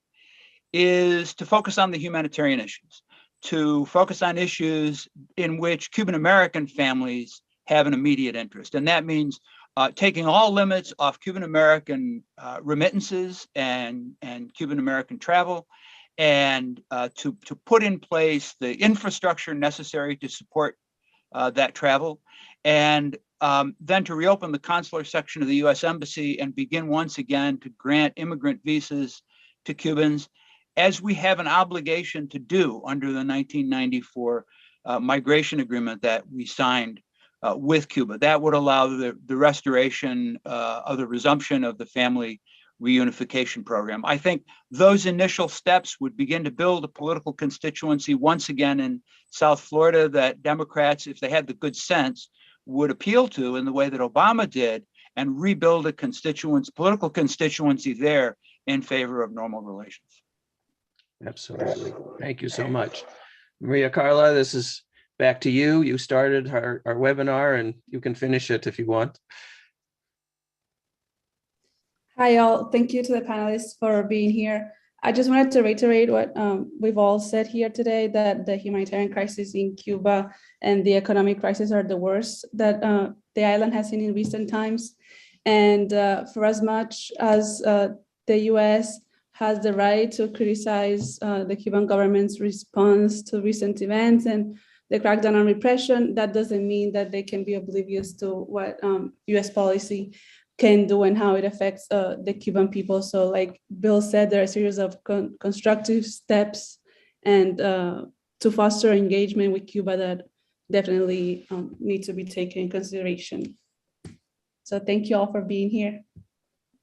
is to focus on the humanitarian issues, to focus on issues in which Cuban American families have an immediate interest. And that means taking all limits off Cuban American remittances and Cuban American travel, and to put in place the infrastructure necessary to support that travel, and then to reopen the consular section of the US Embassy and begin once again to grant immigrant visas to Cubans, as we have an obligation to do under the 1994 migration agreement that we signed with Cuba. That would allow the restoration of the resumption of the family reunification program. I think those initial steps would begin to build a political constituency once again in South Florida that Democrats, if they had the good sense, would appeal to in the way that Obama did, and rebuild a political constituency there in favor of normal relations. Absolutely. Thank you so much. Maria Carla, this is back to you. You started our webinar and you can finish it if you want. Hi, all. Thank you to the panelists for being here. I just wanted to reiterate what we've all said here today, that the humanitarian crisis in Cuba and the economic crisis are the worst that the island has seen in recent times. And for as much as the US has the right to criticize the Cuban government's response to recent events and the crackdown on repression, that doesn't mean that they can be oblivious to what US policy can do and how it affects the Cuban people. So like Bill said, there are a series of constructive steps and to foster engagement with Cuba that definitely need to be taken in consideration. So thank you all for being here.